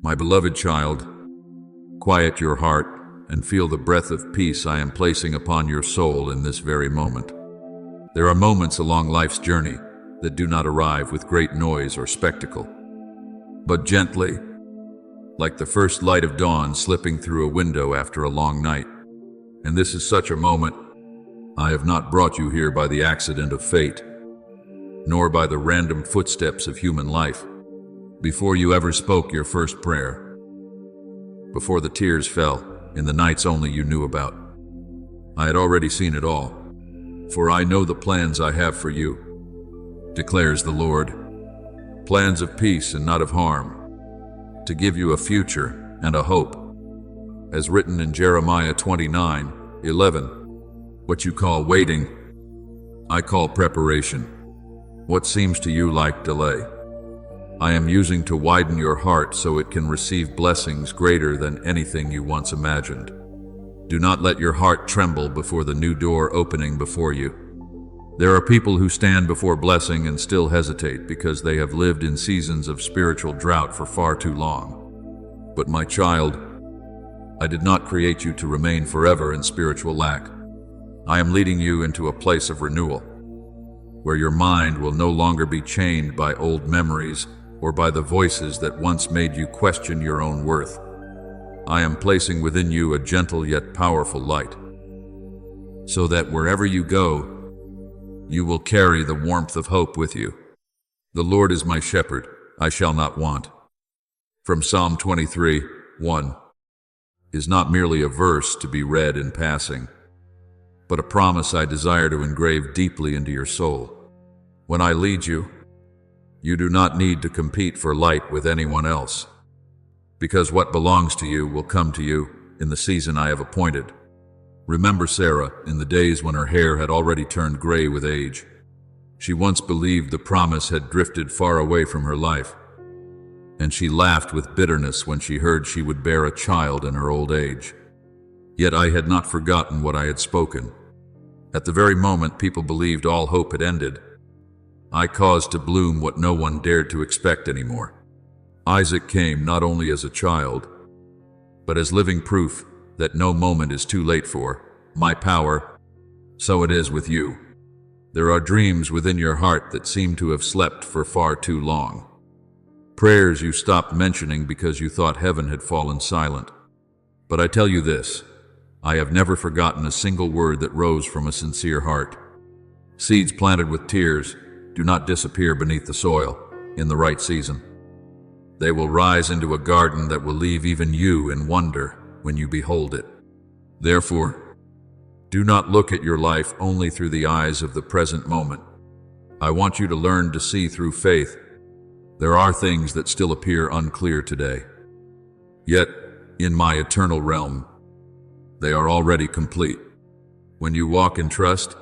My beloved child, quiet your heart and feel the breath of peace I am placing upon your soul in this very moment. There are moments along life's journey that do not arrive with great noise or spectacle, but gently, like the first light of dawn slipping through a window after a long night. And this is such a moment. I have not brought you here by the accident of fate, nor by the random footsteps of human life. Before you ever spoke your first prayer, before the tears fell in the nights only you knew about, I had already seen it all. For I know the plans I have for you, declares the Lord, plans of peace and not of harm, to give you a future and a hope. As written in Jeremiah 29:11, what you call waiting, I call preparation. What seems to you like delay, I am using to widen your heart so it can receive blessings greater than anything you once imagined. Do not let your heart tremble before the new door opening before you. There are people who stand before blessing and still hesitate because they have lived in seasons of spiritual drought for far too long. But my child, I did not create you to remain forever in spiritual lack. I am leading you into a place of renewal, where your mind will no longer be chained by old memories or by the voices that once made you question your own worth. I am placing within you a gentle yet powerful light, so that wherever you go, you will carry the warmth of hope with you. The Lord is my shepherd, I shall not want. From Psalm 23:1 is not merely a verse to be read in passing, but a promise I desire to engrave deeply into your soul. When I lead you, you do not need to compete for light with anyone else, because what belongs to you will come to you in the season I have appointed. Remember Sarah in the days when her hair had already turned gray with age. She once believed the promise had drifted far away from her life, and she laughed with bitterness when she heard she would bear a child in her old age. Yet I had not forgotten what I had spoken. At the very moment people believed all hope had ended, I caused to bloom what no one dared to expect anymore. Isaac came not only as a child, but as living proof that no moment is too late for my power. So it is with you. There are dreams within your heart that seem to have slept for far too long. Prayers you stopped mentioning because you thought heaven had fallen silent. But I tell you this, I have never forgotten a single word that rose from a sincere heart. Seeds planted with tears do not disappear beneath the soil in the right season. They will rise into a garden that will leave even you in wonder when you behold it. Therefore, do not look at your life only through the eyes of the present moment. I want you to learn to see through faith. There are things that still appear unclear today. Yet, in my eternal realm, they are already complete. When you walk in trust,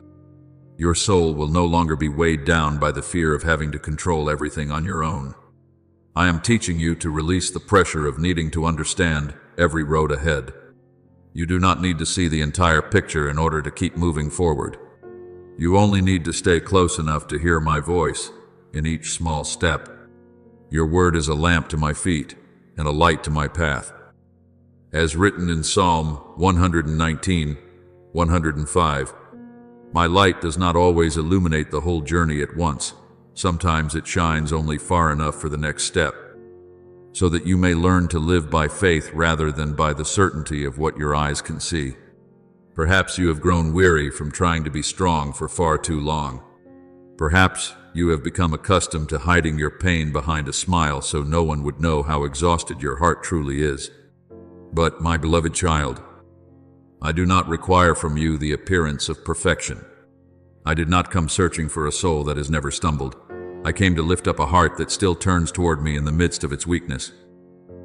your soul will no longer be weighed down by the fear of having to control everything on your own. I am teaching you to release the pressure of needing to understand every road ahead. You do not need to see the entire picture in order to keep moving forward. You only need to stay close enough to hear my voice in each small step. Your word is a lamp to my feet and a light to my path. As written in Psalm 119:105, my light does not always illuminate the whole journey at once. Sometimes it shines only far enough for the next step, so that you may learn to live by faith rather than by the certainty of what your eyes can see. Perhaps you have grown weary from trying to be strong for far too long. Perhaps you have become accustomed to hiding your pain behind a smile so no one would know how exhausted your heart truly is. But, my beloved child, I do not require from you the appearance of perfection. I did not come searching for a soul that has never stumbled. I came to lift up a heart that still turns toward me in the midst of its weakness.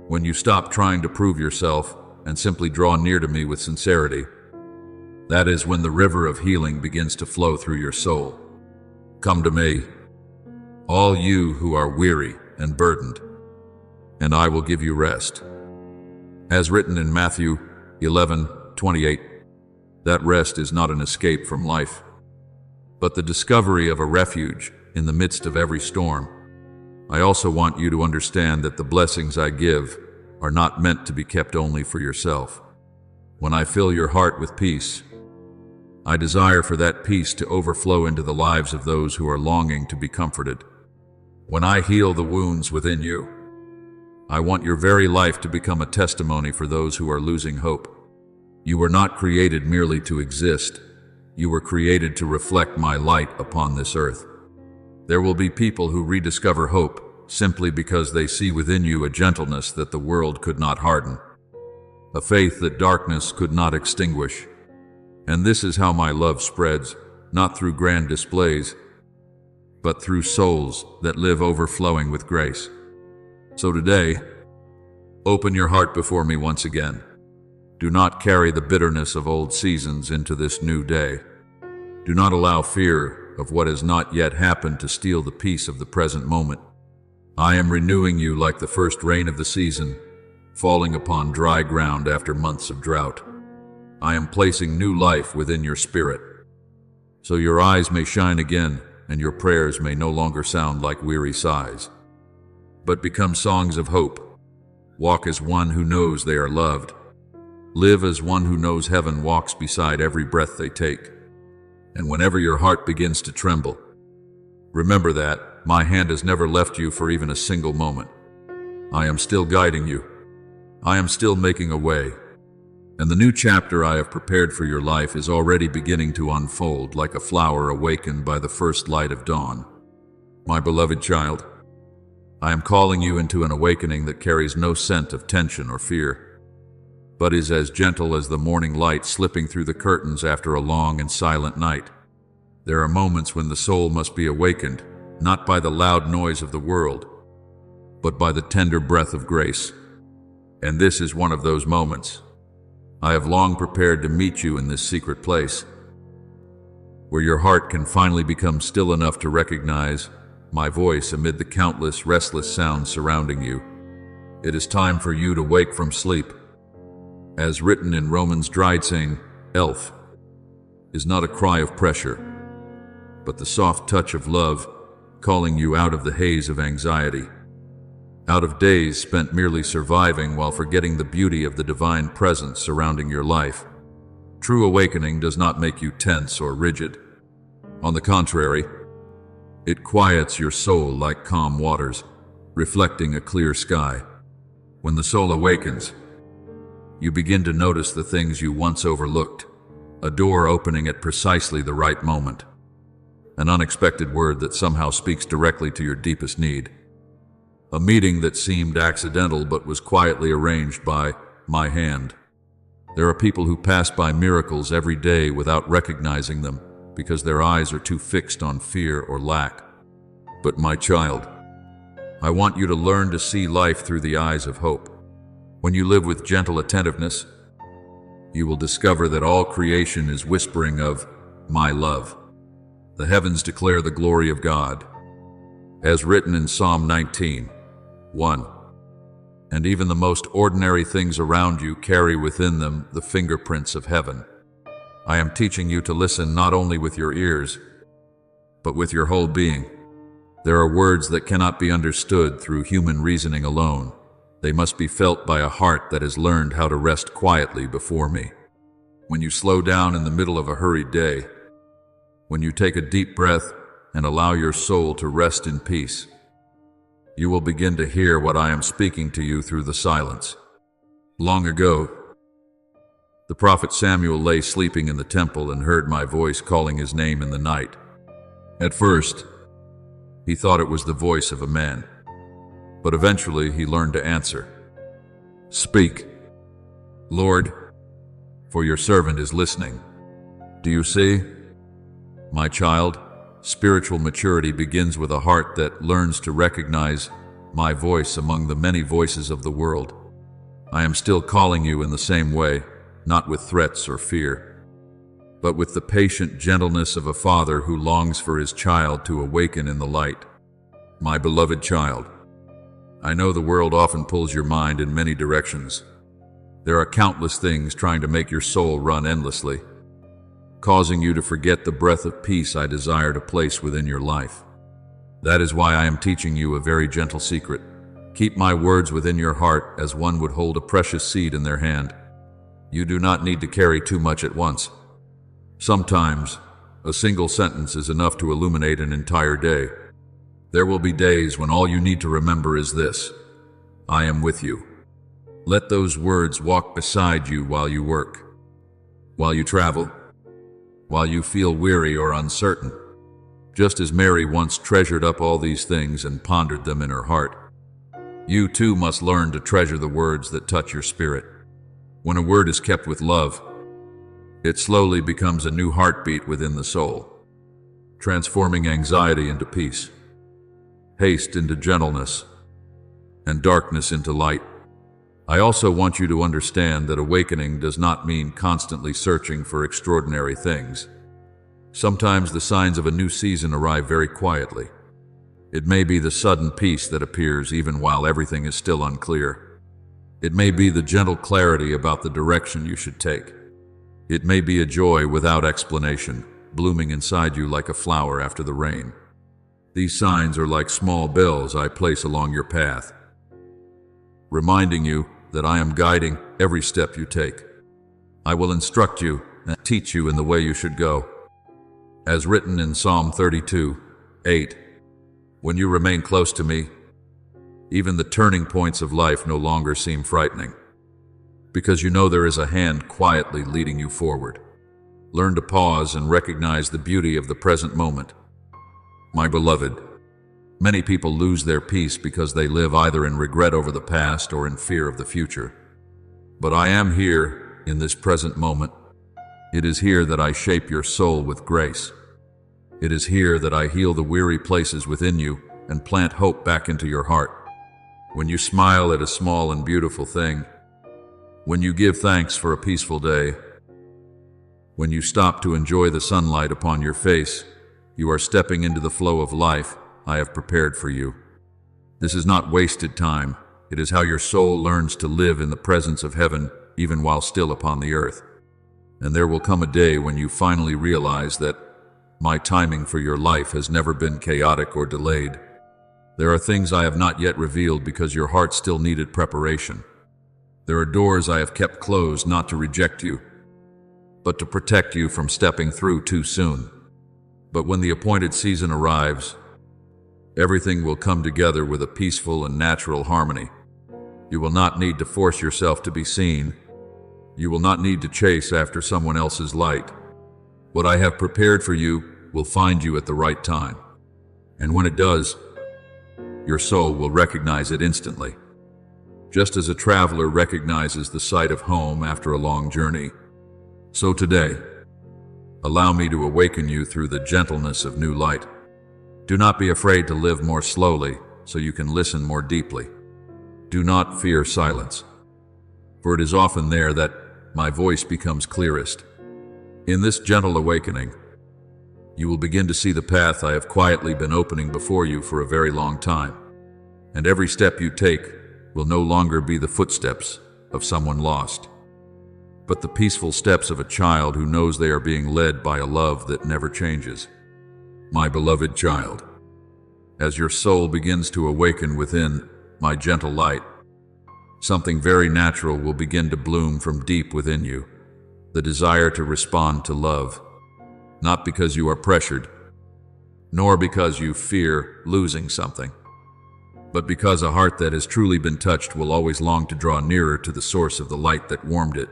When you stop trying to prove yourself and simply draw near to me with sincerity, that is when the river of healing begins to flow through your soul. Come to me, all you who are weary and burdened, and I will give you rest. As written in Matthew 11:28, that rest is not an escape from life, but the discovery of a refuge in the midst of every storm. I also want you to understand that the blessings I give are not meant to be kept only for yourself. When I fill your heart with peace, I desire for that peace to overflow into the lives of those who are longing to be comforted. When I heal the wounds within you, I want your very life to become a testimony for those who are losing hope. You were not created merely to exist. You were created to reflect my light upon this earth. There will be people who rediscover hope simply because they see within you a gentleness that the world could not harden, a faith that darkness could not extinguish. And this is how my love spreads, not through grand displays, but through souls that live overflowing with grace. So today, open your heart before me once again. Do not carry the bitterness of old seasons into this new day. Do not allow fear of what has not yet happened to steal the peace of the present moment. I am renewing you like the first rain of the season, falling upon dry ground after months of drought. I am placing new life within your spirit, so your eyes may shine again and your prayers may no longer sound like weary sighs, but become songs of hope. Walk as one who knows they are loved. Live as one who knows heaven walks beside every breath they take. And whenever your heart begins to tremble, remember that my hand has never left you for even a single moment. I am still guiding you. I am still making a way. And the new chapter I have prepared for your life is already beginning to unfold like a flower awakened by the first light of dawn. My beloved child, I am calling you into an awakening that carries no scent of tension or fear, but is as gentle as the morning light slipping through the curtains after a long and silent night. There are moments when the soul must be awakened, not by the loud noise of the world, but by the tender breath of grace. And this is one of those moments. I have long prepared to meet you in this secret place, where your heart can finally become still enough to recognize my voice amid the countless restless sounds surrounding you. It is time for you to wake from sleep. As written in Romans' dried saying, "Elf," is not a cry of pressure, but the soft touch of love calling you out of the haze of anxiety, out of days spent merely surviving while forgetting the beauty of the divine presence surrounding your life. True awakening does not make you tense or rigid. On the contrary, it quiets your soul like calm waters, reflecting a clear sky. When the soul awakens, you begin to notice the things you once overlooked, a door opening at precisely the right moment, an unexpected word that somehow speaks directly to your deepest need, a meeting that seemed accidental but was quietly arranged by my hand. There are people who pass by miracles every day without recognizing them because their eyes are too fixed on fear or lack. But my child, I want you to learn to see life through the eyes of hope. When you live with gentle attentiveness, you will discover that all creation is whispering of my love. The heavens declare the glory of God, as written in Psalm 19:1. And even the most ordinary things around you carry within them the fingerprints of heaven. I am teaching you to listen not only with your ears, but with your whole being. There are words that cannot be understood through human reasoning alone. They must be felt by a heart that has learned how to rest quietly before me. When you slow down in the middle of a hurried day, when you take a deep breath and allow your soul to rest in peace, you will begin to hear what I am speaking to you through the silence. Long ago, the prophet Samuel lay sleeping in the temple and heard my voice calling his name in the night. At first, he thought it was the voice of a man, but eventually he learned to answer, "Speak, Lord, for your servant is listening." Do you see? My child, spiritual maturity begins with a heart that learns to recognize my voice among the many voices of the world. I am still calling you in the same way, not with threats or fear, but with the patient gentleness of a father who longs for his child to awaken in the light. My beloved child, I know the world often pulls your mind in many directions. There are countless things trying to make your soul run endlessly, causing you to forget the breath of peace I desire to place within your life. That is why I am teaching you a very gentle secret. Keep my words within your heart as one would hold a precious seed in their hand. You do not need to carry too much at once. Sometimes, a single sentence is enough to illuminate an entire day. There will be days when all you need to remember is this: I am with you. Let those words walk beside you while you work, while you travel, while you feel weary or uncertain. Just as Mary once treasured up all these things and pondered them in her heart, you too must learn to treasure the words that touch your spirit. When a word is kept with love, it slowly becomes a new heartbeat within the soul, transforming anxiety into peace, haste into gentleness, and darkness into light. I also want you to understand that awakening does not mean constantly searching for extraordinary things. Sometimes the signs of a new season arrive very quietly. It may be the sudden peace that appears even while everything is still unclear. It may be the gentle clarity about the direction you should take. It may be a joy without explanation, blooming inside you like a flower after the rain. These signs are like small bells I place along your path, reminding you that I am guiding every step you take. I will instruct you and teach you in the way you should go. As written in Psalm 32:8, when you remain close to me, even the turning points of life no longer seem frightening, because you know there is a hand quietly leading you forward. Learn to pause and recognize the beauty of the present moment. My beloved, many people lose their peace because they live either in regret over the past or in fear of the future. But I am here in this present moment. It is here that I shape your soul with grace. It is here that I heal the weary places within you and plant hope back into your heart. When you smile at a small and beautiful thing, when you give thanks for a peaceful day, when you stop to enjoy the sunlight upon your face, you are stepping into the flow of life I have prepared for you. This is not wasted time. It is how your soul learns to live in the presence of heaven even while still upon the earth. And there will come a day when you finally realize that my timing for your life has never been chaotic or delayed. There are things I have not yet revealed because your heart still needed preparation. There are doors I have kept closed not to reject you, but to protect you from stepping through too soon. But when the appointed season arrives, everything will come together with a peaceful and natural harmony. You will not need to force yourself to be seen. You will not need to chase after someone else's light. What I have prepared for you will find you at the right time. And when it does, your soul will recognize it instantly. Just as a traveler recognizes the sight of home after a long journey, so today, allow me to awaken you through the gentleness of new light. Do not be afraid to live more slowly so you can listen more deeply. Do not fear silence, for it is often there that my voice becomes clearest. In this gentle awakening, you will begin to see the path I have quietly been opening before you for a very long time. And every step you take will no longer be the footsteps of someone lost, but the peaceful steps of a child who knows they are being led by a love that never changes. My beloved child, as your soul begins to awaken within my gentle light, something very natural will begin to bloom from deep within you, the desire to respond to love, not because you are pressured, nor because you fear losing something, but because a heart that has truly been touched will always long to draw nearer to the source of the light that warmed it.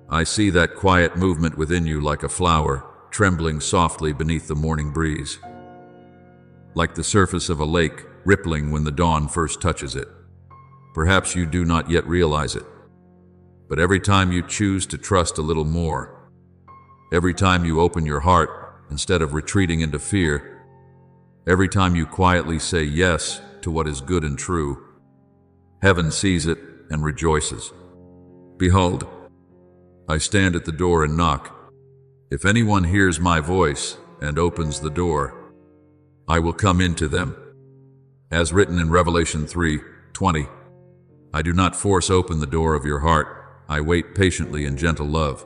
I see that quiet movement within you like a flower trembling softly beneath the morning breeze, like the surface of a lake rippling when the dawn first touches it. Perhaps you do not yet realize it, but every time you choose to trust a little more, every time you open your heart instead of retreating into fear, every time you quietly say yes to what is good and true, heaven sees it and rejoices. Behold, I stand at the door and knock. If anyone hears my voice and opens the door, I will come into them. As written in Revelation 3:20, I do not force open the door of your heart. I wait patiently in gentle love,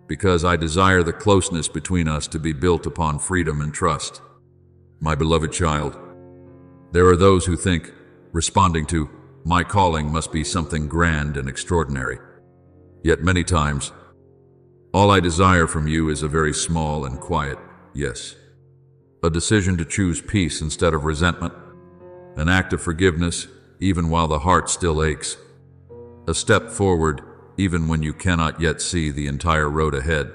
because I desire the closeness between us to be built upon freedom and trust. My beloved child, there are those who think responding to, "My calling must be something grand and extraordinary." Yet many times, all I desire from you is a very small and quiet yes. A decision to choose peace instead of resentment, an act of forgiveness even while the heart still aches, a step forward even when you cannot yet see the entire road ahead.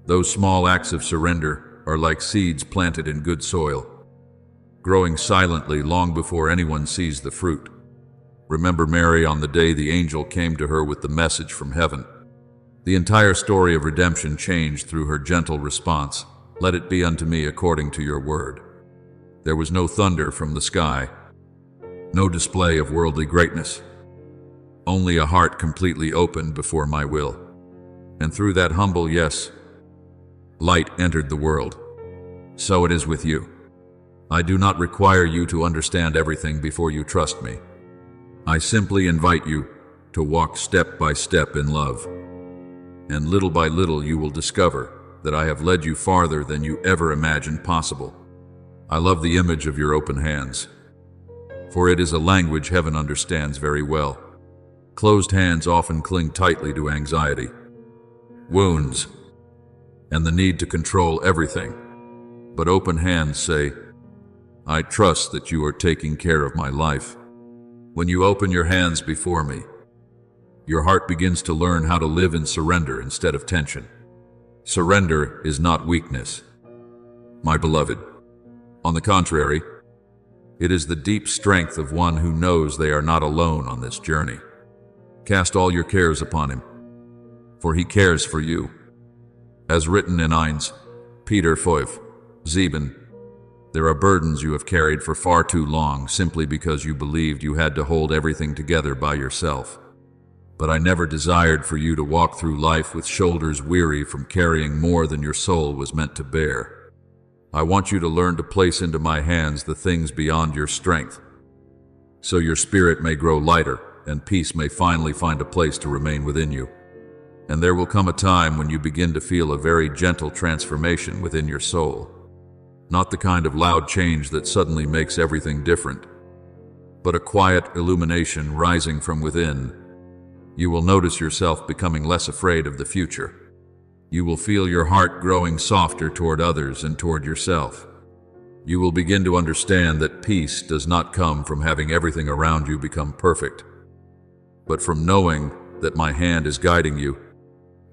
Those small acts of surrender are like seeds planted in good soil, growing silently long before anyone sees the fruit. Remember Mary on the day the angel came to her with the message from heaven. The entire story of redemption changed through her gentle response, "Let it be unto me according to your word." There was no thunder from the sky, no display of worldly greatness, only a heart completely opened before my will. And through that humble yes, light entered the world. So it is with you. I do not require you to understand everything before you trust me. I simply invite you to walk step by step in love. And little by little you will discover that I have led you farther than you ever imagined possible. I love the image of your open hands, for it is a language heaven understands very well. Closed hands often cling tightly to anxiety, wounds, and the need to control everything. But open hands say, "I trust that you are taking care of my life." When you open your hands before me, your heart begins to learn how to live in surrender instead of tension. Surrender is not weakness, my beloved. On the contrary, it is the deep strength of one who knows they are not alone on this journey. Cast all your cares upon him, for he cares for you. As written in 1 Peter 5:7, there are burdens you have carried for far too long simply because you believed you had to hold everything together by yourself. But I never desired for you to walk through life with shoulders weary from carrying more than your soul was meant to bear. I want you to learn to place into my hands the things beyond your strength, so your spirit may grow lighter and peace may finally find a place to remain within you. And there will come a time when you begin to feel a very gentle transformation within your soul. Not the kind of loud change that suddenly makes everything different, but a quiet illumination rising from within. You will notice yourself becoming less afraid of the future. You will feel your heart growing softer toward others and toward yourself. You will begin to understand that peace does not come from having everything around you become perfect, but from knowing that my hand is guiding you.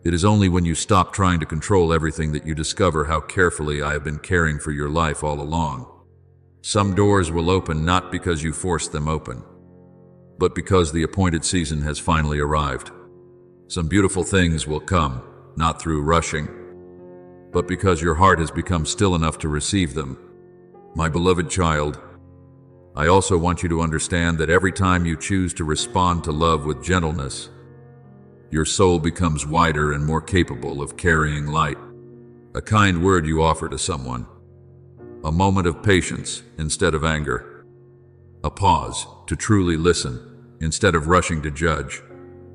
It is only when you stop trying to control everything that you discover how carefully I have been caring for your life all along. Some doors will open not because you forced them open, but because the appointed season has finally arrived. Some beautiful things will come, not through rushing, but because your heart has become still enough to receive them. My beloved child, I also want you to understand that every time you choose to respond to love with gentleness, your soul becomes wider and more capable of carrying light. A kind word you offer to someone, a moment of patience instead of anger, a pause to truly listen instead of rushing to judge.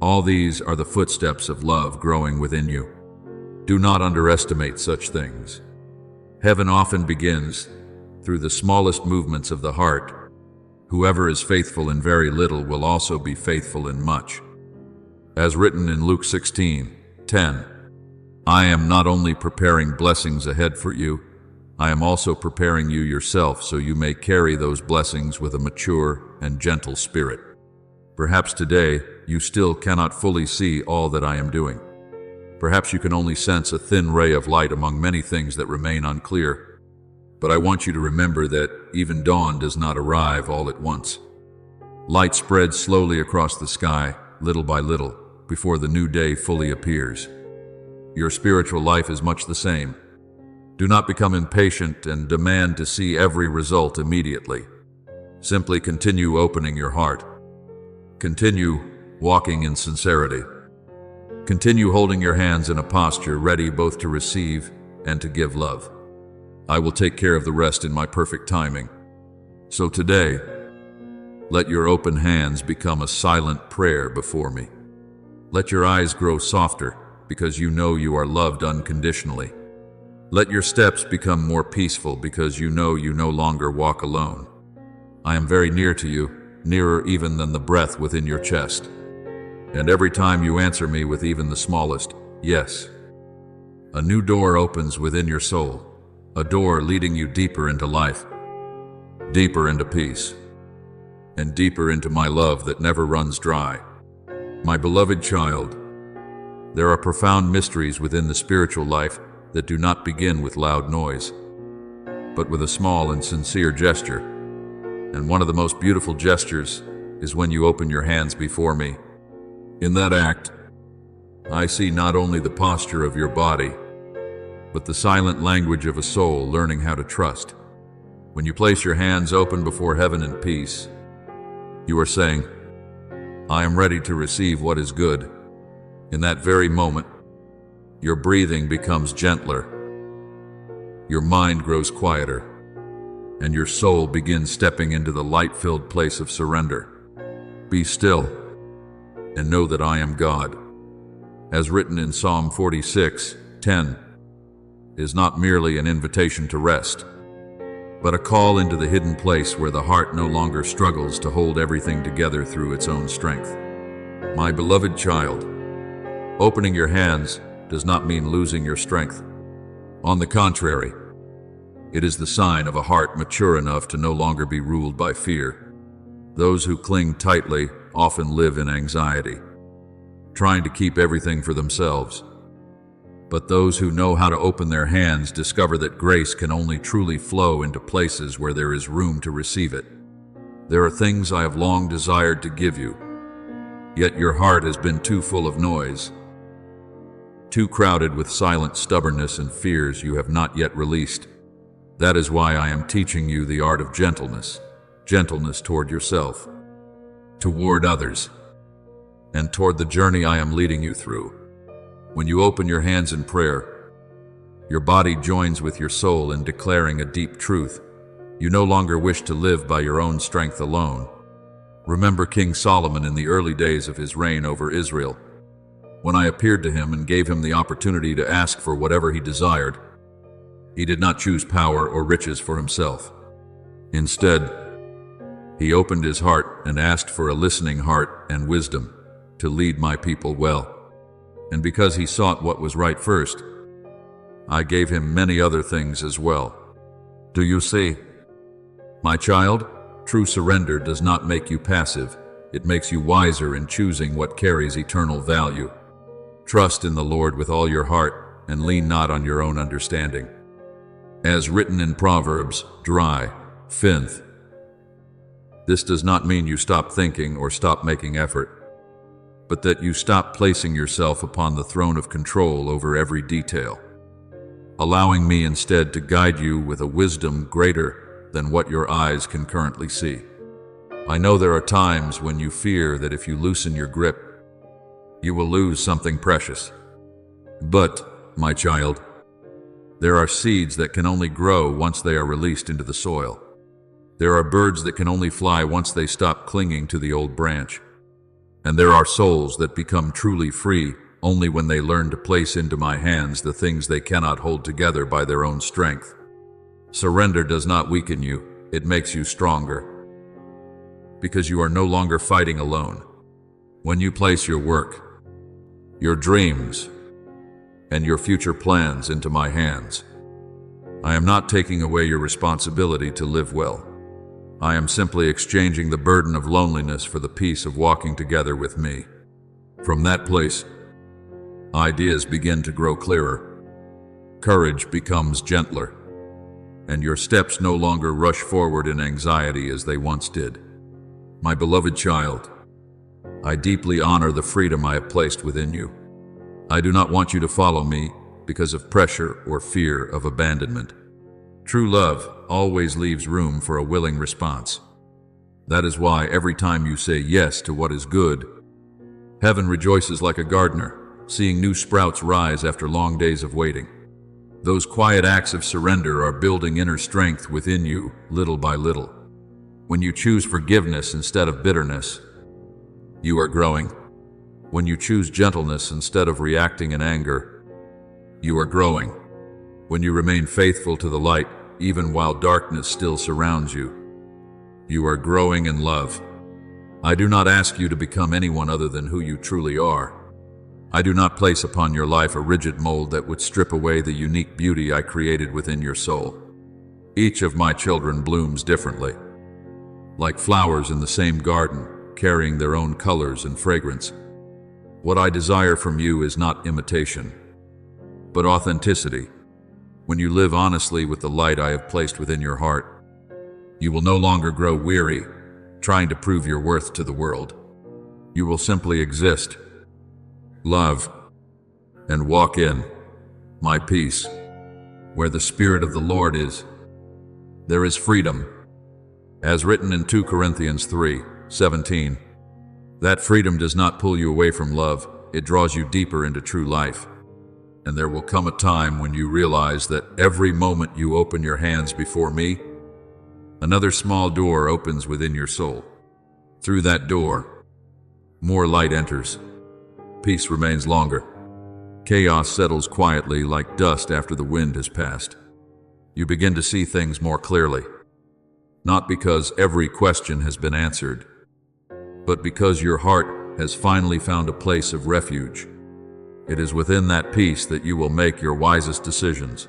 All these are the footsteps of love growing within you. Do not underestimate such things. Heaven often begins through the smallest movements of the heart. Whoever is faithful in very little will also be faithful in much. As written in Luke 16:10, I am not only preparing blessings ahead for you, I am also preparing you yourself so you may carry those blessings with a mature and gentle spirit. Perhaps today you still cannot fully see all that I am doing. Perhaps you can only sense a thin ray of light among many things that remain unclear. But I want you to remember that even dawn does not arrive all at once. Light spreads slowly across the sky, little by little, before the new day fully appears. Your spiritual life is much the same. Do not become impatient and demand to see every result immediately. Simply continue opening your heart. Continue walking in sincerity. Continue holding your hands in a posture ready both to receive and to give love. I will take care of the rest in my perfect timing. So today, let your open hands become a silent prayer before me. Let your eyes grow softer because you know you are loved unconditionally. Let your steps become more peaceful because you know you no longer walk alone. I am very near to you, nearer even than the breath within your chest. And every time you answer me with even the smallest yes, a new door opens within your soul, a door leading you deeper into life, deeper into peace, and deeper into my love that never runs dry. My beloved child, there are profound mysteries within the spiritual life that do not begin with loud noise, but with a small and sincere gesture. And one of the most beautiful gestures is when you open your hands before me. In that act, I see not only the posture of your body, but the silent language of a soul learning how to trust. When you place your hands open before heaven in peace, you are saying, I am ready to receive what is good. In that very moment, your breathing becomes gentler, your mind grows quieter, and your soul begins stepping into the light-filled place of surrender. Be still and know that I am God. As written in Psalm 46:10, is not merely an invitation to rest, but a call into the hidden place where the heart no longer struggles to hold everything together through its own strength. My beloved child, opening your hands does not mean losing your strength. On the contrary, it is the sign of a heart mature enough to no longer be ruled by fear. Those who cling tightly often live in anxiety, trying to keep everything for themselves. But those who know how to open their hands discover that grace can only truly flow into places where there is room to receive it. There are things I have long desired to give you, yet your heart has been too full of noise, too crowded with silent stubbornness and fears you have not yet released. That is why I am teaching you the art of gentleness, gentleness toward yourself, toward others, and toward the journey I am leading you through. When you open your hands in prayer, your body joins with your soul in declaring a deep truth. You no longer wish to live by your own strength alone. Remember King Solomon in the early days of his reign over Israel. When I appeared to him and gave him the opportunity to ask for whatever he desired, he did not choose power or riches for himself. Instead, he opened his heart and asked for a listening heart and wisdom to lead my people well. And because he sought what was right first, I gave him many other things as well. Do you see? My child, true surrender does not make you passive. It makes you wiser in choosing what carries eternal value. Trust in the Lord with all your heart and lean not on your own understanding. As written in Proverbs, dry, finth. This does not mean you stop thinking or stop making effort, but that you stop placing yourself upon the throne of control over every detail, allowing me instead to guide you with a wisdom greater than what your eyes can currently see. I know there are times when you fear that if you loosen your grip, you will lose something precious. But, my child, there are seeds that can only grow once they are released into the soil. There are birds that can only fly once they stop clinging to the old branch. And there are souls that become truly free only when they learn to place into my hands the things they cannot hold together by their own strength. Surrender does not weaken you, it makes you stronger, because you are no longer fighting alone. When you place your work, your dreams, and your future plans into my hands, I am not taking away your responsibility to live well. I am simply exchanging the burden of loneliness for the peace of walking together with me. From that place, ideas begin to grow clearer, courage becomes gentler, and your steps no longer rush forward in anxiety as they once did. My beloved child, I deeply honor the freedom I have placed within you. I do not want you to follow me because of pressure or fear of abandonment. True love always leaves room for a willing response. That is why every time you say yes to what is good, heaven rejoices like a gardener, seeing new sprouts rise after long days of waiting. Those quiet acts of surrender are building inner strength within you, little by little. When you choose forgiveness instead of bitterness, you are growing. When you choose gentleness instead of reacting in anger, you are growing. When you remain faithful to the light, even while darkness still surrounds you, you are growing in love. I do not ask you to become anyone other than who you truly are. I do not place upon your life a rigid mold that would strip away the unique beauty I created within your soul. Each of my children blooms differently, like flowers in the same garden, carrying their own colors and fragrance. What I desire from you is not imitation, but authenticity. When you live honestly with the light I have placed within your heart, you will no longer grow weary, trying to prove your worth to the world. You will simply exist, love, and walk in my peace. Where the Spirit of the Lord is, there is freedom. As written in 2 Corinthians 3:17, that freedom does not pull you away from love, it draws you deeper into true life. And there will come a time when you realize that every moment you open your hands before me, another small door opens within your soul. Through that door, more light enters. Peace remains longer. Chaos settles quietly like dust after the wind has passed. You begin to see things more clearly, not because every question has been answered, but because your heart has finally found a place of refuge. It is within that peace that you will make your wisest decisions,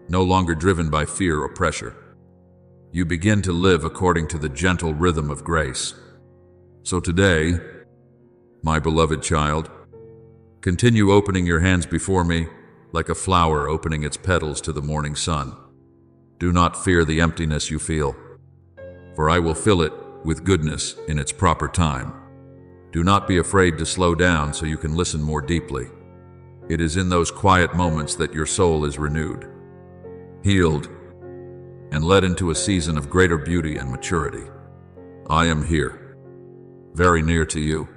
no longer driven by fear or pressure. You begin to live according to the gentle rhythm of grace. So today, my beloved child, continue opening your hands before me like a flower opening its petals to the morning sun. Do not fear the emptiness you feel, for I will fill it with goodness in its proper time. Do not be afraid to slow down so you can listen more deeply. It is in those quiet moments that your soul is renewed, healed, and led into a season of greater beauty and maturity. I am here, very near to you,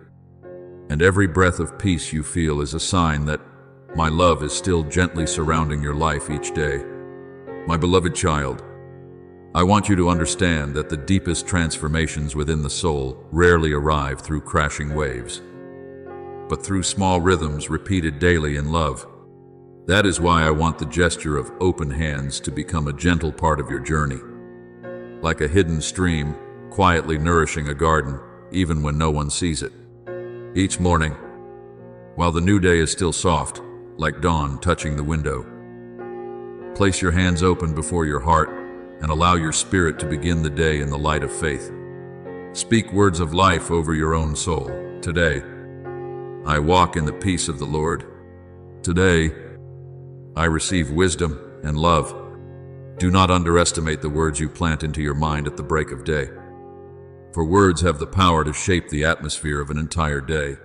and every breath of peace you feel is a sign that my love is still gently surrounding your life each day. My beloved child, I want you to understand that the deepest transformations within the soul rarely arrive through crashing waves, but through small rhythms repeated daily in love. That is why I want the gesture of open hands to become a gentle part of your journey, like a hidden stream quietly nourishing a garden even when no one sees it. Each morning, while the new day is still soft, like dawn touching the window, place your hands open before your heart and allow your spirit to begin the day in the light of faith. Speak words of life over your own soul. Today, I walk in the peace of the Lord. Today, I receive wisdom and love. Do not underestimate the words you plant into your mind at the break of day, for words have the power to shape the atmosphere of an entire day.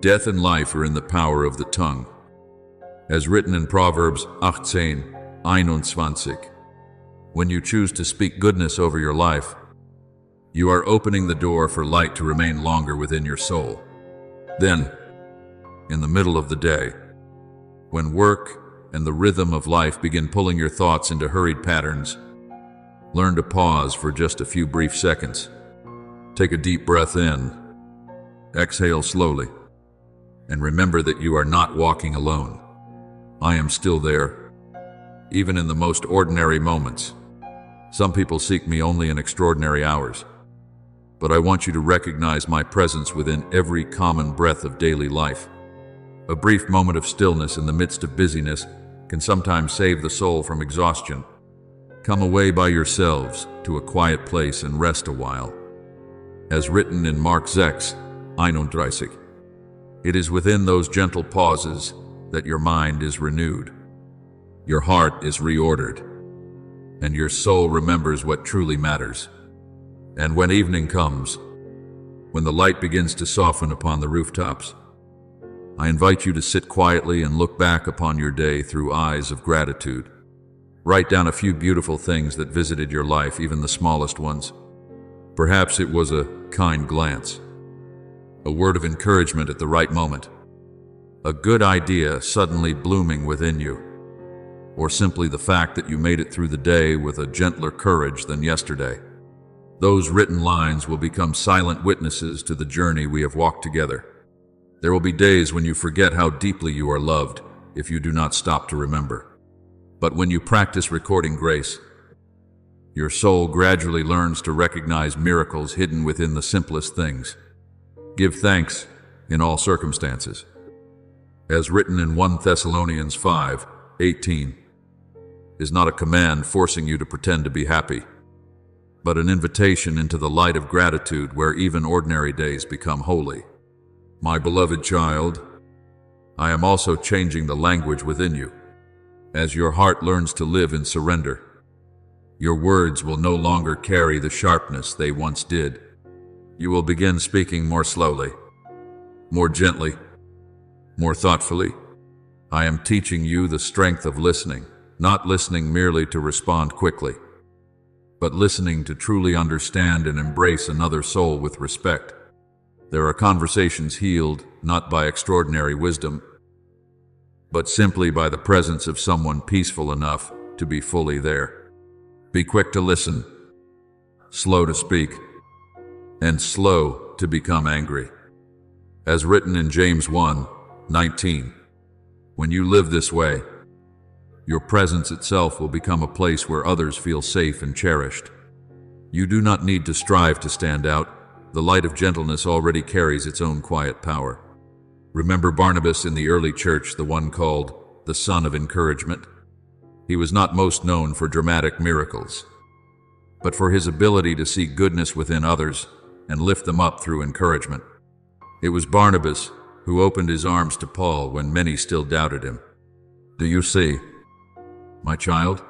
Death and life are in the power of the tongue. As written in Proverbs 18:21, when you choose to speak goodness over your life, you are opening the door for light to remain longer within your soul. Then, in the middle of the day, when work and the rhythm of life begin pulling your thoughts into hurried patterns, learn to pause for just a few brief seconds. Take a deep breath in, exhale slowly, and remember that you are not walking alone. I am still there, even in the most ordinary moments. Some people seek me only in extraordinary hours, but I want you to recognize my presence within every common breath of daily life. A brief moment of stillness in the midst of busyness can sometimes save the soul from exhaustion. Come away by yourselves to a quiet place and rest a while. As written in Mark 6:31, it is within those gentle pauses that your mind is renewed, your heart is reordered, and your soul remembers what truly matters. And when evening comes, when the light begins to soften upon the rooftops, I invite you to sit quietly and look back upon your day through eyes of gratitude. Write down a few beautiful things that visited your life, even the smallest ones. Perhaps it was a kind glance, a word of encouragement at the right moment, a good idea suddenly blooming within you, or simply the fact that you made it through the day with a gentler courage than yesterday. Those written lines will become silent witnesses to the journey we have walked together. There will be days when you forget how deeply you are loved if you do not stop to remember. But when you practice recording grace, Your soul gradually learns to recognize miracles hidden within the simplest things. Give thanks in all circumstances. As written in 1 Thessalonians 5:18, is not a command forcing you to pretend to be happy, but an invitation into the light of gratitude where even ordinary days become holy. My beloved child, I am also changing the language within you. As your heart learns to live in surrender, your words will no longer carry the sharpness they once did. You will begin speaking more slowly, more gently, more thoughtfully. I am teaching you the strength of listening, not listening merely to respond quickly, but listening to truly understand and embrace another soul with respect. There are conversations healed not by extraordinary wisdom, but simply by the presence of someone peaceful enough to be fully there. Be quick to listen, slow to speak, and slow to become angry. As written in James 1:19, when you live this way, your presence itself will become a place where others feel safe and cherished. You do not need to strive to stand out. The light of gentleness already carries its own quiet power. Remember Barnabas in the early church, the one called the Son of Encouragement? He was not most known for dramatic miracles, but for his ability to see goodness within others and lift them up through encouragement. It was Barnabas who opened his arms to Paul when many still doubted him. Do you see, my child?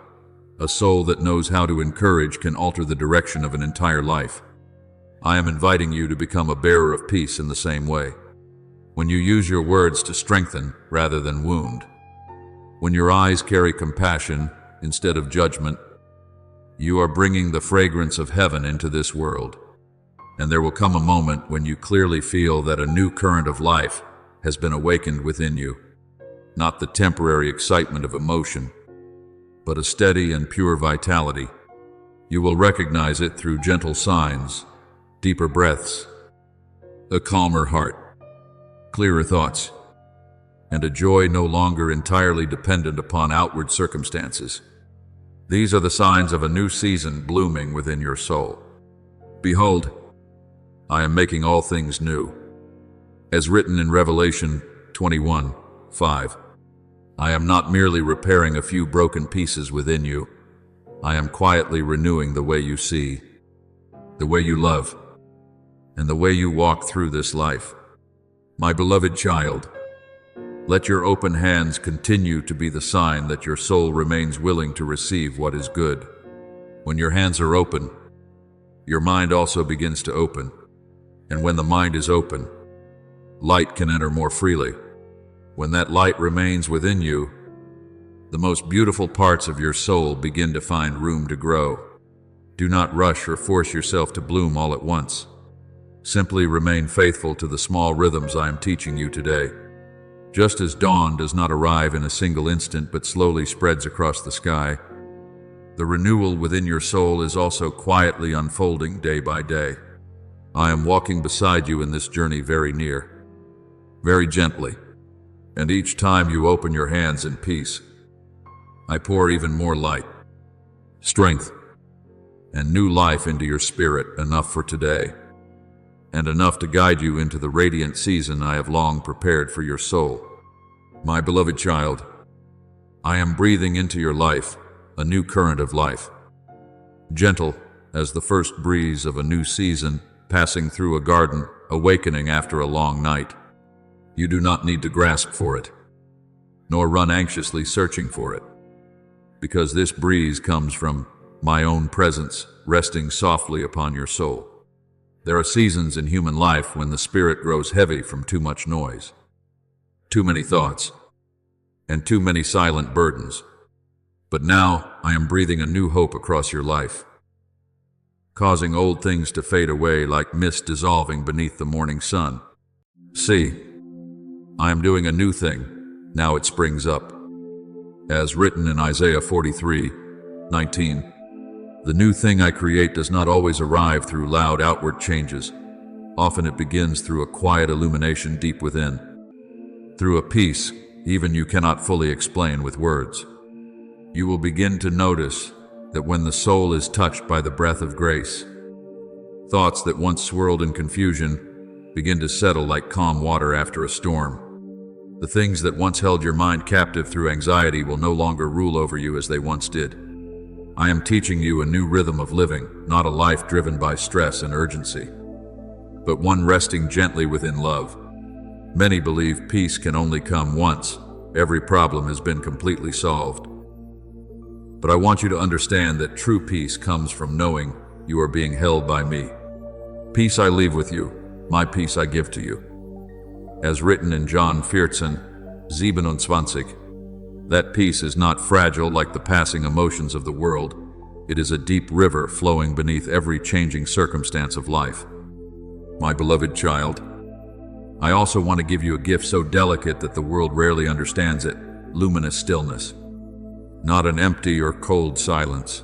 A soul that knows how to encourage can alter the direction of an entire life. I am inviting you to become a bearer of peace in the same way. When you use your words to strengthen rather than wound, when your eyes carry compassion instead of judgment, you are bringing the fragrance of heaven into this world. And there will come a moment when you clearly feel that a new current of life has been awakened within you. Not the temporary excitement of emotion, but a steady and pure vitality. You will recognize it through gentle signs, deeper breaths, a calmer heart, clearer thoughts, and a joy no longer entirely dependent upon outward circumstances. These are the signs of a new season blooming within your soul. Behold, I am making all things new. As written in Revelation 21:5, I am not merely repairing a few broken pieces within you. I am quietly renewing the way you see, the way you love, and the way you walk through this life. My beloved child, let your open hands continue to be the sign that your soul remains willing to receive what is good. When your hands are open, your mind also begins to open. And when the mind is open, light can enter more freely. When that light remains within you, the most beautiful parts of your soul begin to find room to grow. Do not rush or force yourself to bloom all at once. Simply remain faithful to the small rhythms I am teaching you today. Just as dawn does not arrive in a single instant but slowly spreads across the sky, the renewal within your soul is also quietly unfolding day by day. I am walking beside you in this journey very near, very gently, and each time you open your hands in peace, I pour even more light, strength, and new life into your spirit, enough for today, and enough to guide you into the radiant season I have long prepared for your soul. My beloved child, I am breathing into your life a new current of life, gentle as the first breeze of a new season passing through a garden, awakening after a long night. You do not need to grasp for it, nor run anxiously searching for it, because this breeze comes from my own presence resting softly upon your soul. There are seasons in human life when the spirit grows heavy from too much noise, too many thoughts, and too many silent burdens. But now I am breathing a new hope across your life, causing old things to fade away like mist dissolving beneath the morning sun. See, I am doing a new thing. Now it springs up. As written in Isaiah 43:19, the new thing I create does not always arrive through loud outward changes. Often it begins through a quiet illumination deep within, through a peace even you cannot fully explain with words. You will begin to notice that when the soul is touched by the breath of grace, thoughts that once swirled in confusion begin to settle like calm water after a storm. The things that once held your mind captive through anxiety will no longer rule over you as they once did. I am teaching you a new rhythm of living, not a life driven by stress and urgency, but one resting gently within love. Many believe peace can only come once every problem has been completely solved. But I want you to understand that true peace comes from knowing you are being held by me. Peace I leave with you, my peace I give to you. As written in John 14:27, that peace is not fragile like the passing emotions of the world. It is a deep river flowing beneath every changing circumstance of life. My beloved child, I also want to give you a gift so delicate that the world rarely understands it: luminous stillness. Not an empty or cold silence,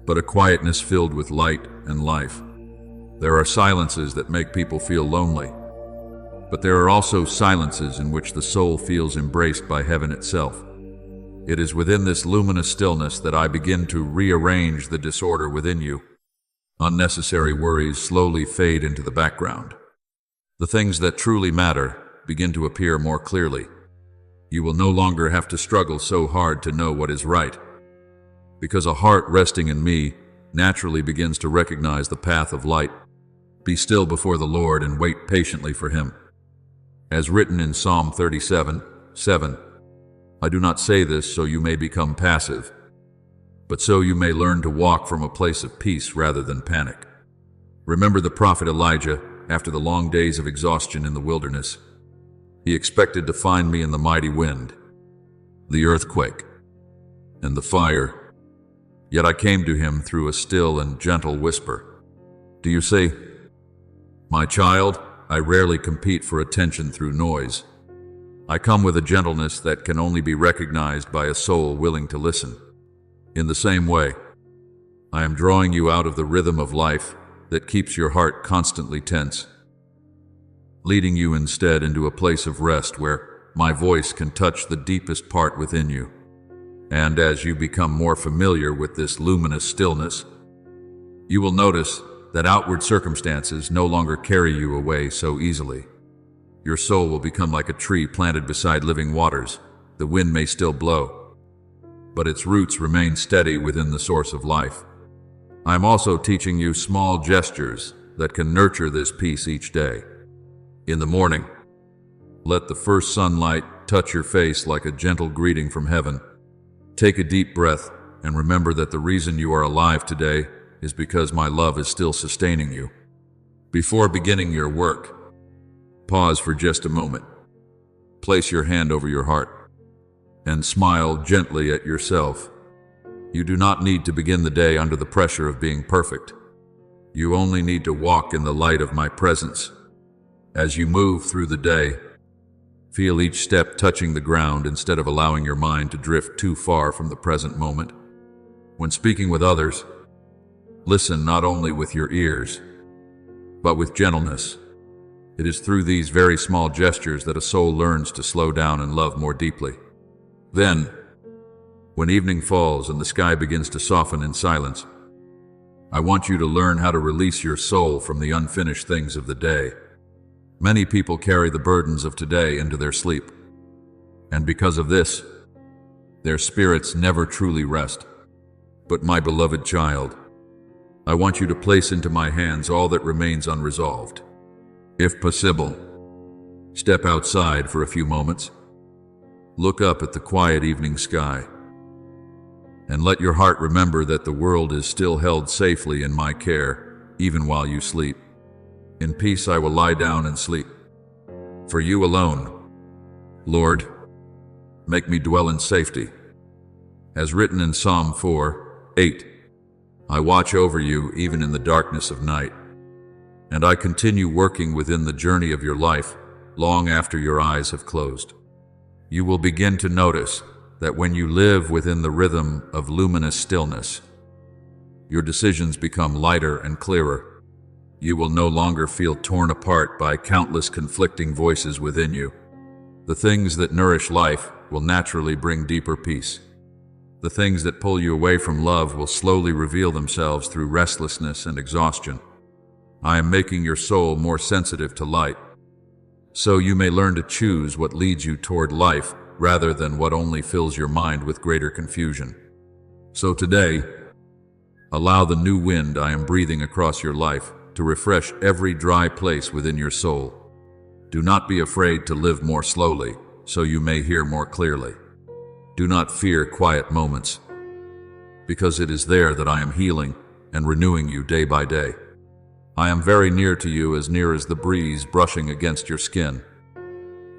but a quietness filled with light and life. There are silences that make people feel lonely, but there are also silences in which the soul feels embraced by heaven itself. It is within this luminous stillness that I begin to rearrange the disorder within you. Unnecessary worries slowly fade into the background. The things that truly matter begin to appear more clearly. You will no longer have to struggle so hard to know what is right, because a heart resting in me naturally begins to recognize the path of light. Be still before the Lord and wait patiently for Him. As written in Psalm 37:7, I do not say this so you may become passive, but so you may learn to walk from a place of peace rather than panic. Remember the prophet Elijah after the long days of exhaustion in the wilderness. He expected to find me in the mighty wind, the earthquake, and the fire. Yet I came to him through a still and gentle whisper. Do you see? My child, I rarely compete for attention through noise. I come with a gentleness that can only be recognized by a soul willing to listen. In the same way, I am drawing you out of the rhythm of life that keeps your heart constantly tense, leading you instead into a place of rest where my voice can touch the deepest part within you. And as you become more familiar with this luminous stillness, you will notice that outward circumstances no longer carry you away so easily. Your soul will become like a tree planted beside living waters. The wind may still blow, but its roots remain steady within the source of life. I am also teaching you small gestures that can nurture this peace each day. In the morning, let the first sunlight touch your face like a gentle greeting from heaven. Take a deep breath and remember that the reason you are alive today is because my love is still sustaining you. Before beginning your work, pause for just a moment. Place your hand over your heart and smile gently at yourself. You do not need to begin the day under the pressure of being perfect. You only need to walk in the light of my presence. As you move through the day, feel each step touching the ground instead of allowing your mind to drift too far from the present moment. When speaking with others, listen not only with your ears, but with gentleness. It is through these very small gestures that a soul learns to slow down and love more deeply. Then, when evening falls and the sky begins to soften in silence, I want you to learn how to release your soul from the unfinished things of the day. Many people carry the burdens of today into their sleep, and because of this, their spirits never truly rest. But my beloved child, I want you to place into my hands all that remains unresolved. If possible, step outside for a few moments. Look up at the quiet evening sky, and let your heart remember that the world is still held safely in my care, even while you sleep. In peace I will lie down and sleep. For you alone, Lord, make me dwell in safety. As written in Psalm 4:8, I watch over you even in the darkness of night, and I continue working within the journey of your life long after your eyes have closed. You will begin to notice that when you live within the rhythm of luminous stillness, your decisions become lighter and clearer. You will no longer feel torn apart by countless conflicting voices within you. The things that nourish life will naturally bring deeper peace. The things that pull you away from love will slowly reveal themselves through restlessness and exhaustion. I am making your soul more sensitive to light, so you may learn to choose what leads you toward life rather than what only fills your mind with greater confusion. So today, allow the new wind I am breathing across your life to refresh every dry place within your soul. Do not be afraid to live more slowly, so you may hear more clearly. Do not fear quiet moments, because it is there that I am healing and renewing you day by day. I am very near to you, as near as the breeze brushing against your skin,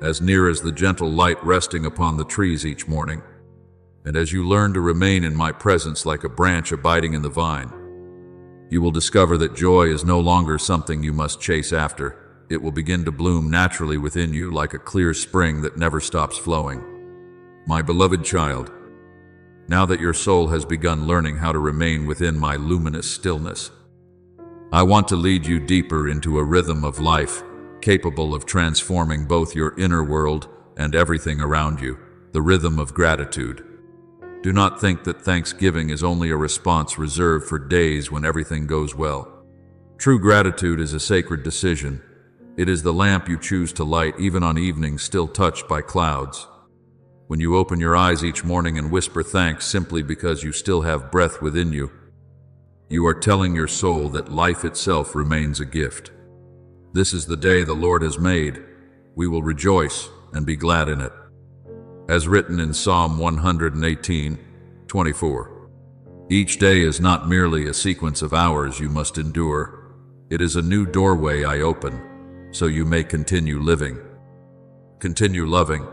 as near as the gentle light resting upon the trees each morning. And as you learn to remain in my presence like a branch abiding in the vine, you will discover that joy is no longer something you must chase after. It will begin to bloom naturally within you like a clear spring that never stops flowing. My beloved child, now that your soul has begun learning how to remain within my luminous stillness, I want to lead you deeper into a rhythm of life, capable of transforming both your inner world and everything around you, the rhythm of gratitude. Do not think that Thanksgiving is only a response reserved for days when everything goes well. True gratitude is a sacred decision. It is the lamp you choose to light even on evenings still touched by clouds. When you open your eyes each morning and whisper thanks simply because you still have breath within you, you are telling your soul that life itself remains a gift. This is the day the Lord has made. We will rejoice and be glad in it. As written in Psalm 118:24. Each day is not merely a sequence of hours you must endure. It is a new doorway I open, so you may continue living, continue loving,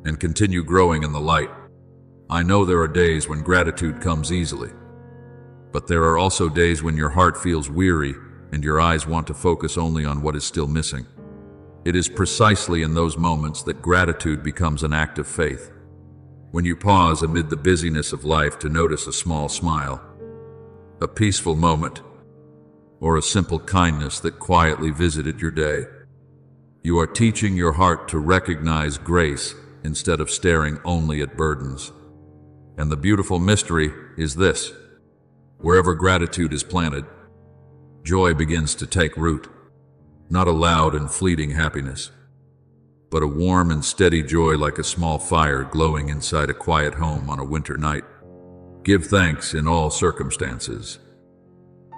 and continue growing in the light. I know there are days when gratitude comes easily, but there are also days when your heart feels weary and your eyes want to focus only on what is still missing. It is precisely in those moments that gratitude becomes an act of faith. When you pause amid the busyness of life to notice a small smile, a peaceful moment, or a simple kindness that quietly visited your day, you are teaching your heart to recognize grace instead of staring only at burdens. And the beautiful mystery is this: wherever gratitude is planted, joy begins to take root. Not a loud and fleeting happiness, but a warm and steady joy like a small fire glowing inside a quiet home on a winter night. Give thanks in all circumstances.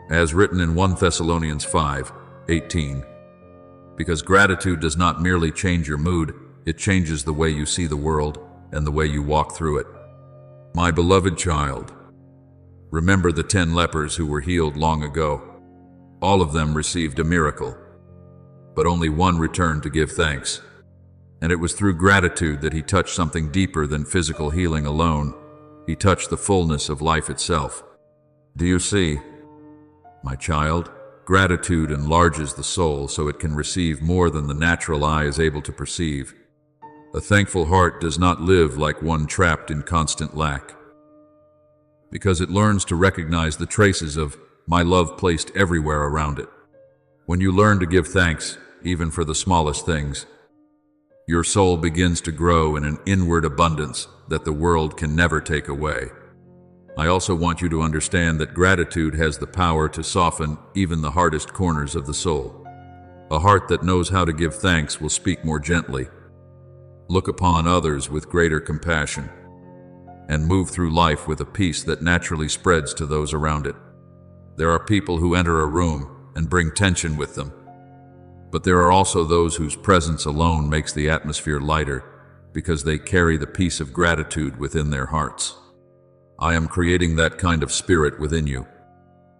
As written in 1 Thessalonians 5:18, because gratitude does not merely change your mood, it changes the way you see the world and the way you walk through it. My beloved child, remember the 10 lepers who were healed long ago. All of them received a miracle, but only one returned to give thanks. And it was through gratitude that he touched something deeper than physical healing alone. He touched the fullness of life itself. Do you see, my child? Gratitude enlarges the soul so it can receive more than the natural eye is able to perceive. A thankful heart does not live like one trapped in constant lack, because it learns to recognize the traces of my love placed everywhere around it. When you learn to give thanks, even for the smallest things, your soul begins to grow in an inward abundance that the world can never take away. I also want you to understand that gratitude has the power to soften even the hardest corners of the soul. A heart that knows how to give thanks will speak more gently, look upon others with greater compassion, and move through life with a peace that naturally spreads to those around it. There are people who enter a room and bring tension with them, but there are also those whose presence alone makes the atmosphere lighter because they carry the peace of gratitude within their hearts. I am creating that kind of spirit within you.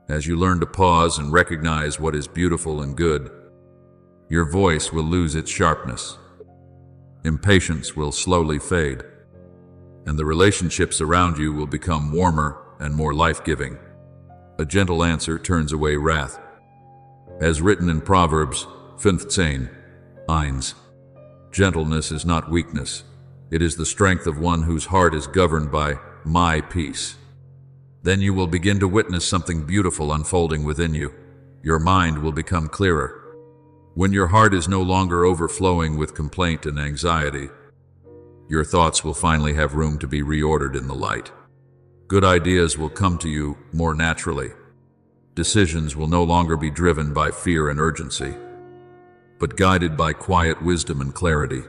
As you learn to pause and recognize what is beautiful and good, your voice will lose its sharpness. Impatience will slowly fade, and the relationships around you will become warmer and more life-giving. A gentle answer turns away wrath. As written in Proverbs 15:1, gentleness is not weakness. It is the strength of one whose heart is governed by my peace. Then you will begin to witness something beautiful unfolding within you. Your mind will become clearer. When your heart is no longer overflowing with complaint and anxiety, your thoughts will finally have room to be reordered in the light. Good ideas will come to you more naturally. Decisions will no longer be driven by fear and urgency, but guided by quiet wisdom and clarity.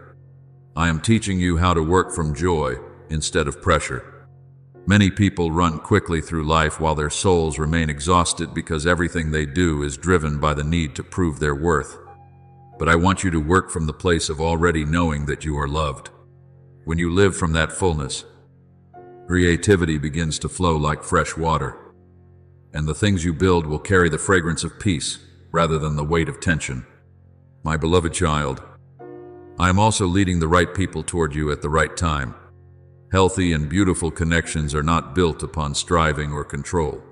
I am teaching you how to work from joy instead of pressure. Many people run quickly through life while their souls remain exhausted because everything they do is driven by the need to prove their worth. But I want you to work from the place of already knowing that you are loved. When you live from that fullness, creativity begins to flow like fresh water, and the things you build will carry the fragrance of peace rather than the weight of tension. My beloved child, I am also leading the right people toward you at the right time. Healthy and beautiful connections are not built upon striving or control,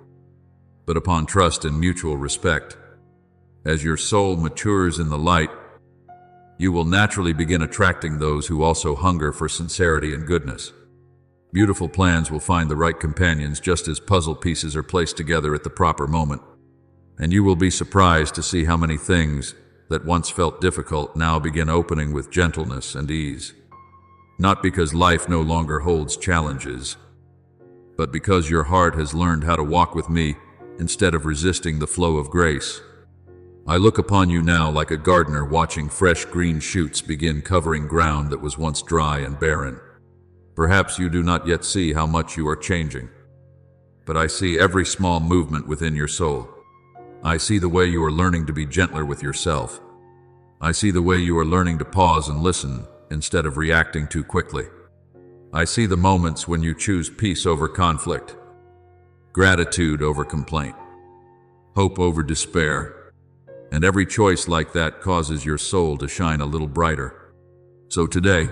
but upon trust and mutual respect. As your soul matures in the light, you will naturally begin attracting those who also hunger for sincerity and goodness. Beautiful plans will find the right companions just as puzzle pieces are placed together at the proper moment. And you will be surprised to see how many things that once felt difficult now begin opening with gentleness and ease. Not because life no longer holds challenges, but because your heart has learned how to walk with me instead of resisting the flow of grace. I look upon you now like a gardener watching fresh green shoots begin covering ground that was once dry and barren. Perhaps you do not yet see how much you are changing, but I see every small movement within your soul. I see the way you are learning to be gentler with yourself. I see the way you are learning to pause and listen instead of reacting too quickly. I see the moments when you choose peace over conflict, gratitude over complaint, hope over despair, and every choice like that causes your soul to shine a little brighter. So today,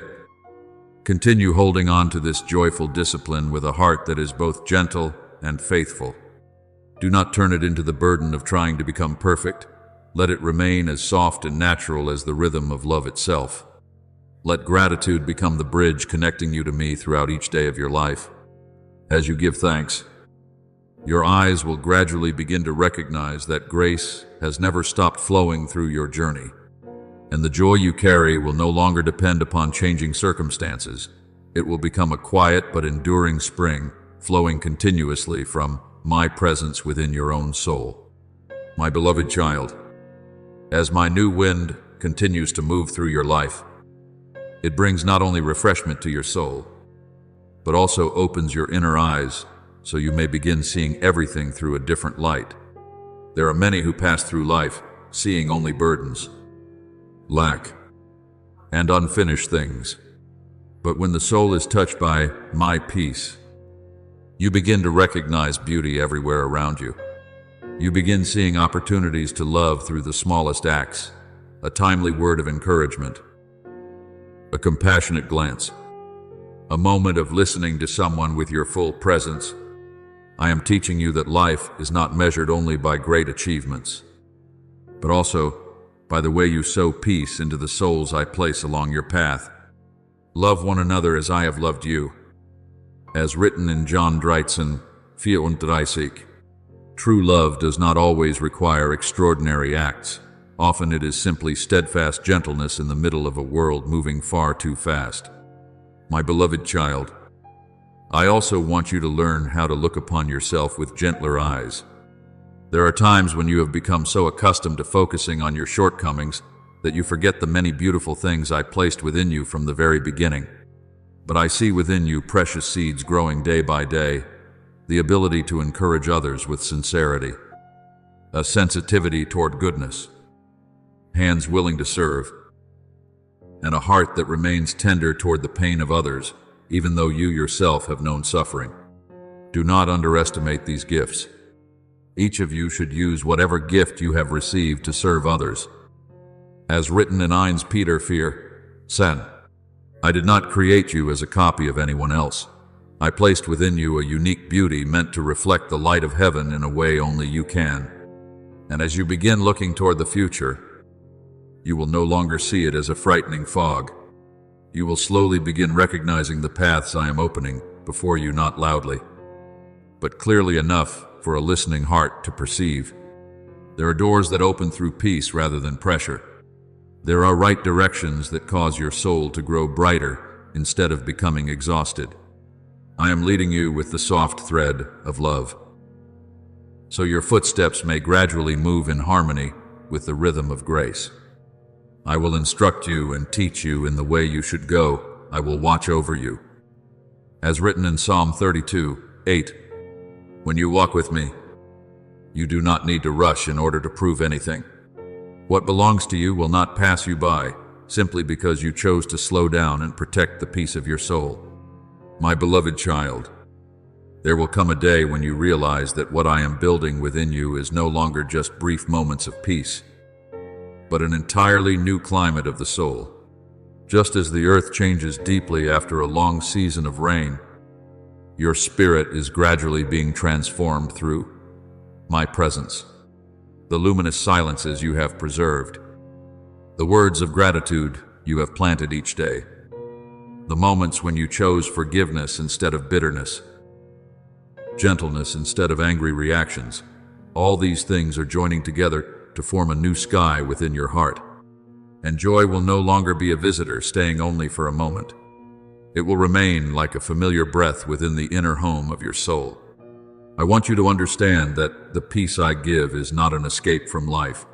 continue holding on to this joyful discipline with a heart that is both gentle and faithful. Do not turn it into the burden of trying to become perfect. Let it remain as soft and natural as the rhythm of love itself. Let gratitude become the bridge connecting you to me throughout each day of your life. As you give thanks, your eyes will gradually begin to recognize that grace has never stopped flowing through your journey, and the joy you carry will no longer depend upon changing circumstances. It will become a quiet but enduring spring, flowing continuously from my presence within your own soul. My beloved child, as my new wind continues to move through your life, it brings not only refreshment to your soul, but also opens your inner eyes so you may begin seeing everything through a different light. There are many who pass through life seeing only burdens, lack, and unfinished things. But when the soul is touched by my peace, you begin to recognize beauty everywhere around you. You begin seeing opportunities to love through the smallest acts, a timely word of encouragement, a compassionate glance, a moment of listening to someone with your full presence. I am teaching you that life is not measured only by great achievements, but also by the way you sow peace into the souls I place along your path. Love one another as I have loved you. As written in John 13:34, true love does not always require extraordinary acts. Often it is simply steadfast gentleness in the middle of a world moving far too fast. My beloved child, I also want you to learn how to look upon yourself with gentler eyes. There are times when you have become so accustomed to focusing on your shortcomings that you forget the many beautiful things I placed within you from the very beginning. But I see within you precious seeds growing day by day, the ability to encourage others with sincerity, a sensitivity toward goodness, hands willing to serve, and a heart that remains tender toward the pain of others, even though you yourself have known suffering. Do not underestimate these gifts. Each of you should use whatever gift you have received to serve others. As written in 1 Peter 4:10, I did not create you as a copy of anyone else. I placed within you a unique beauty meant to reflect the light of heaven in a way only you can. And as you begin looking toward the future, you will no longer see it as a frightening fog. You will slowly begin recognizing the paths I am opening before you, not loudly, but clearly enough for a listening heart to perceive. There are doors that open through peace rather than pressure. There are right directions that cause your soul to grow brighter instead of becoming exhausted. I am leading you with the soft thread of love, so your footsteps may gradually move in harmony with the rhythm of grace. I will instruct you and teach you in the way you should go. I will watch over you. As written in Psalm 32:8, when you walk with me, you do not need to rush in order to prove anything. What belongs to you will not pass you by, simply because you chose to slow down and protect the peace of your soul. My beloved child, there will come a day when you realize that what I am building within you is no longer just brief moments of peace, but an entirely new climate of the soul. Just as the earth changes deeply after a long season of rain, your spirit is gradually being transformed through my presence, the luminous silences you have preserved, the words of gratitude you have planted each day, the moments when you chose forgiveness instead of bitterness, gentleness instead of angry reactions. All these things are joining together to form a new sky within your heart. And joy will no longer be a visitor staying only for a moment. It will remain like a familiar breath within the inner home of your soul. I want you to understand that the peace I give is not an escape from life.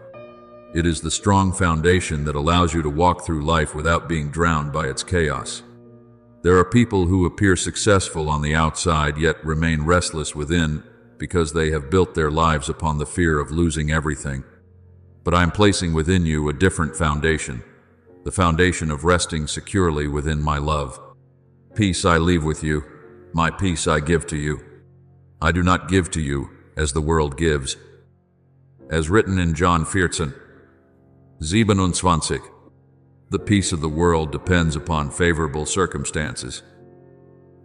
It is the strong foundation that allows you to walk through life without being drowned by its chaos. There are people who appear successful on the outside yet remain restless within because they have built their lives upon the fear of losing everything. But I am placing within you a different foundation, the foundation of resting securely within my love. Peace I leave with you, my peace I give to you. I do not give to you as the world gives. As written in John 14:27, the peace of the world depends upon favorable circumstances,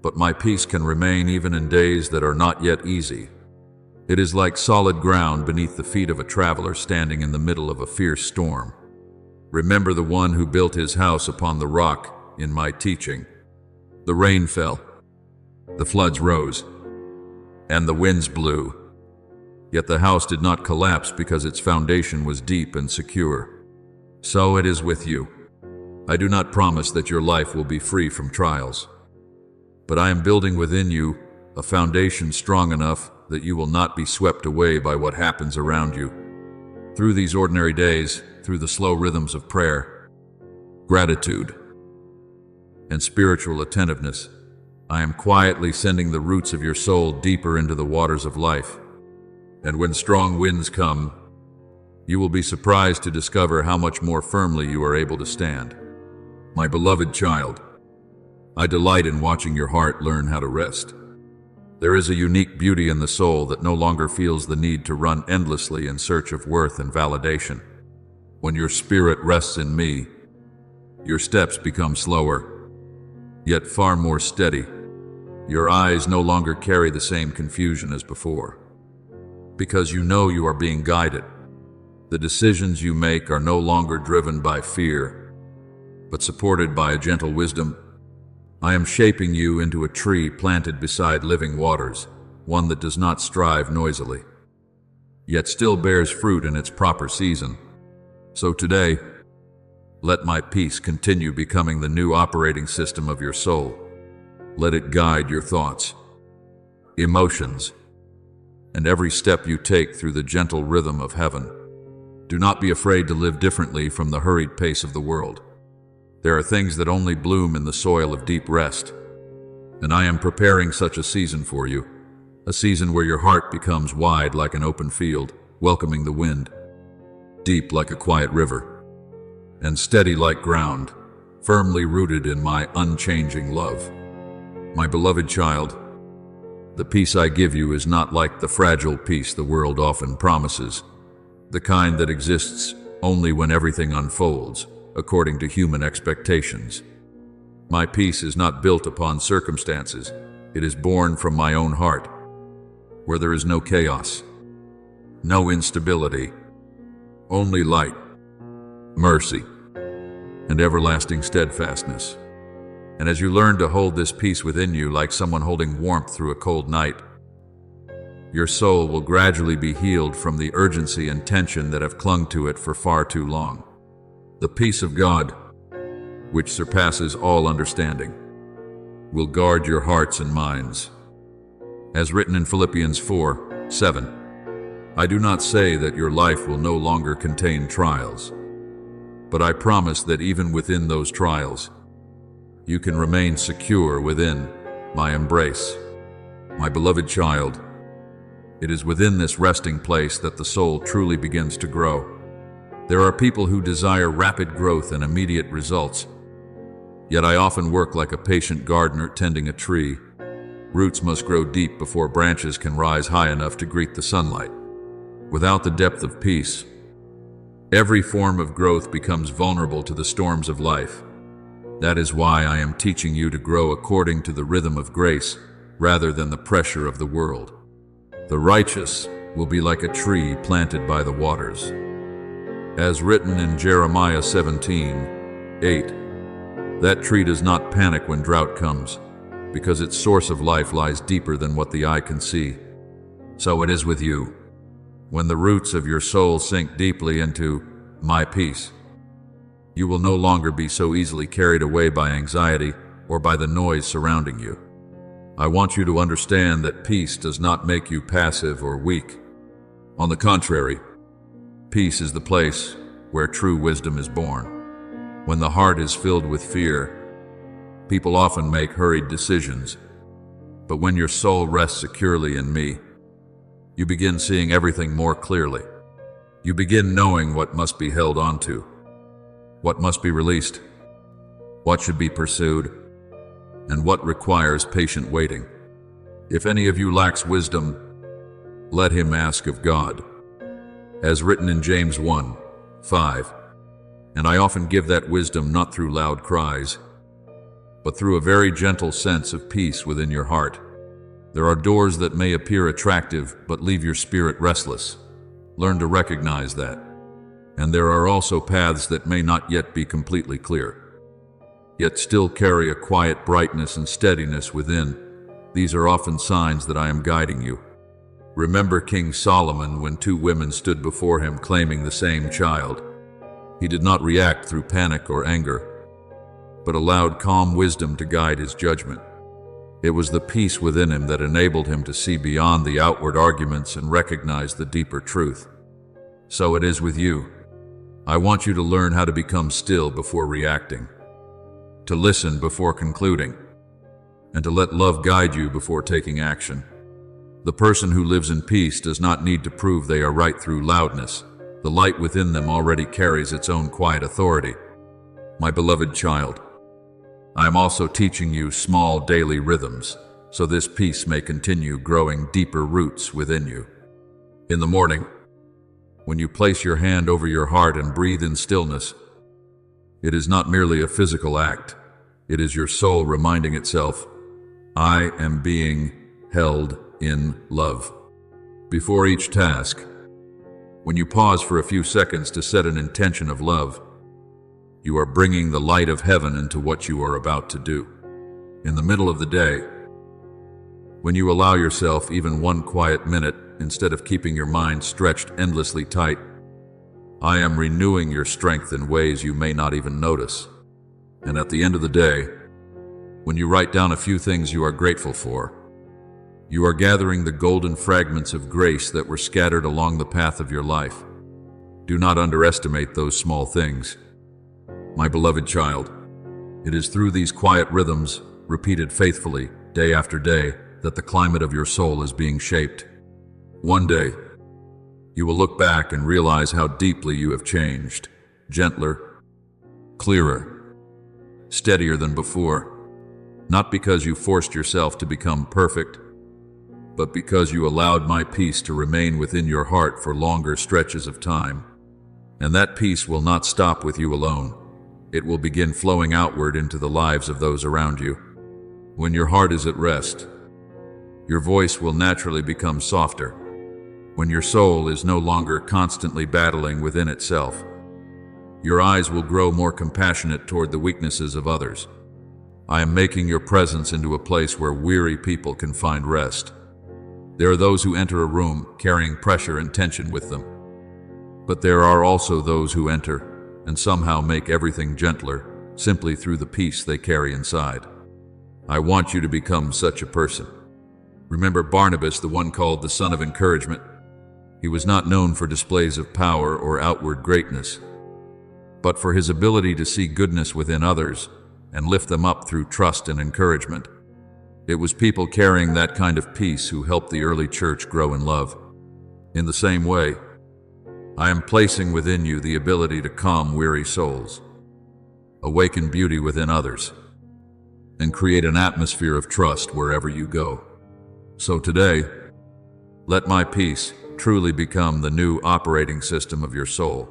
but my peace can remain even in days that are not yet easy. It is like solid ground beneath the feet of a traveler standing in the middle of a fierce storm. Remember the one who built his house upon the rock in my teaching. The rain fell, the floods rose, and the winds blew. Yet the house did not collapse because its foundation was deep and secure. So it is with you. I do not promise that your life will be free from trials, but I am building within you a foundation strong enough that you will not be swept away by what happens around you. Through these ordinary days, through the slow rhythms of prayer, gratitude, and spiritual attentiveness, I am quietly sending the roots of your soul deeper into the waters of life. And when strong winds come, you will be surprised to discover how much more firmly you are able to stand. My beloved child, I delight in watching your heart learn how to rest. There is a unique beauty in the soul that no longer feels the need to run endlessly in search of worth and validation. When your spirit rests in me, your steps become slower, yet far more steady. Your eyes no longer carry the same confusion as before, because you know you are being guided. The decisions you make are no longer driven by fear, but supported by a gentle wisdom. I am shaping you into a tree planted beside living waters, one that does not strive noisily, yet still bears fruit in its proper season. So today, let my peace continue becoming the new operating system of your soul. Let it guide your thoughts, emotions, and every step you take through the gentle rhythm of heaven. Do not be afraid to live differently from the hurried pace of the world. There are things that only bloom in the soil of deep rest, and I am preparing such a season for you, a season where your heart becomes wide like an open field, welcoming the wind, deep like a quiet river, and steady like ground, firmly rooted in my unchanging love. My beloved child, the peace I give you is not like the fragile peace the world often promises, the kind that exists only when everything unfolds according to human expectations. My peace is not built upon circumstances. It is born from my own heart, where there is no chaos, no instability, only light, mercy, and everlasting steadfastness. And as you learn to hold this peace within you like someone holding warmth through a cold night, your soul will gradually be healed from the urgency and tension that have clung to it for far too long. The peace of God, which surpasses all understanding, will guard your hearts and minds. As written in Philippians 4:7, I do not say that your life will no longer contain trials, but I promise that even within those trials, you can remain secure within my embrace. My beloved child, it is within this resting place that the soul truly begins to grow. There are people who desire rapid growth and immediate results, yet I often work like a patient gardener tending a tree. Roots must grow deep before branches can rise high enough to greet the sunlight. Without the depth of peace, every form of growth becomes vulnerable to the storms of life. That is why I am teaching you to grow according to the rhythm of grace rather than the pressure of the world. The righteous will be like a tree planted by the waters. As written in Jeremiah 17:8, that tree does not panic when drought comes, because its source of life lies deeper than what the eye can see. So it is with you. When the roots of your soul sink deeply into my peace, you will no longer be so easily carried away by anxiety or by the noise surrounding you. I want you to understand that peace does not make you passive or weak. On the contrary, peace is the place where true wisdom is born. When the heart is filled with fear, people often make hurried decisions. But when your soul rests securely in me, you begin seeing everything more clearly. You begin knowing what must be held onto, what must be released, what should be pursued, and what requires patient waiting. If any of you lacks wisdom, let him ask of God. As written in James 1:5, and I often give that wisdom not through loud cries, but through a very gentle sense of peace within your heart. There are doors that may appear attractive but leave your spirit restless. Learn to recognize that. And there are also paths that may not yet be completely clear, yet still carry a quiet brightness and steadiness within. These are often signs that I am guiding you. Remember King Solomon when two women stood before him claiming the same child. He did not react through panic or anger, but allowed calm wisdom to guide his judgment. It was the peace within him that enabled him to see beyond the outward arguments and recognize the deeper truth. So it is with you. I want you to learn how to become still before reacting, to listen before concluding, and to let love guide you before taking action. The person who lives in peace does not need to prove they are right through loudness. The light within them already carries its own quiet authority. My beloved child, I am also teaching you small daily rhythms, so this peace may continue growing deeper roots within you. In the morning, when you place your hand over your heart and breathe in stillness, it is not merely a physical act. It is your soul reminding itself, I am being held in love. Before each task, when you pause for a few seconds to set an intention of love, you are bringing the light of heaven into what you are about to do. In the middle of the day, when you allow yourself even one quiet minute instead of keeping your mind stretched endlessly tight, I am renewing your strength in ways you may not even notice. And at the end of the day, when you write down a few things you are grateful for, you are gathering the golden fragments of grace that were scattered along the path of your life. Do not underestimate those small things. My beloved child, it is through these quiet rhythms, repeated faithfully, day after day, that the climate of your soul is being shaped. One day, you will look back and realize how deeply you have changed, gentler, clearer, steadier than before, not because you forced yourself to become perfect, but because you allowed my peace to remain within your heart for longer stretches of time. And that peace will not stop with you alone. It will begin flowing outward into the lives of those around you. When your heart is at rest, your voice will naturally become softer. When your soul is no longer constantly battling within itself, your eyes will grow more compassionate toward the weaknesses of others. I am making your presence into a place where weary people can find rest. There are those who enter a room carrying pressure and tension with them. But there are also those who enter and somehow make everything gentler simply through the peace they carry inside. I want you to become such a person. Remember Barnabas, the one called the son of encouragement? He was not known for displays of power or outward greatness, but for his ability to see goodness within others and lift them up through trust and encouragement. It was people carrying that kind of peace who helped the early church grow in love. In the same way, I am placing within you the ability to calm weary souls, awaken beauty within others, and create an atmosphere of trust wherever you go. So today, let my peace truly become the new operating system of your soul.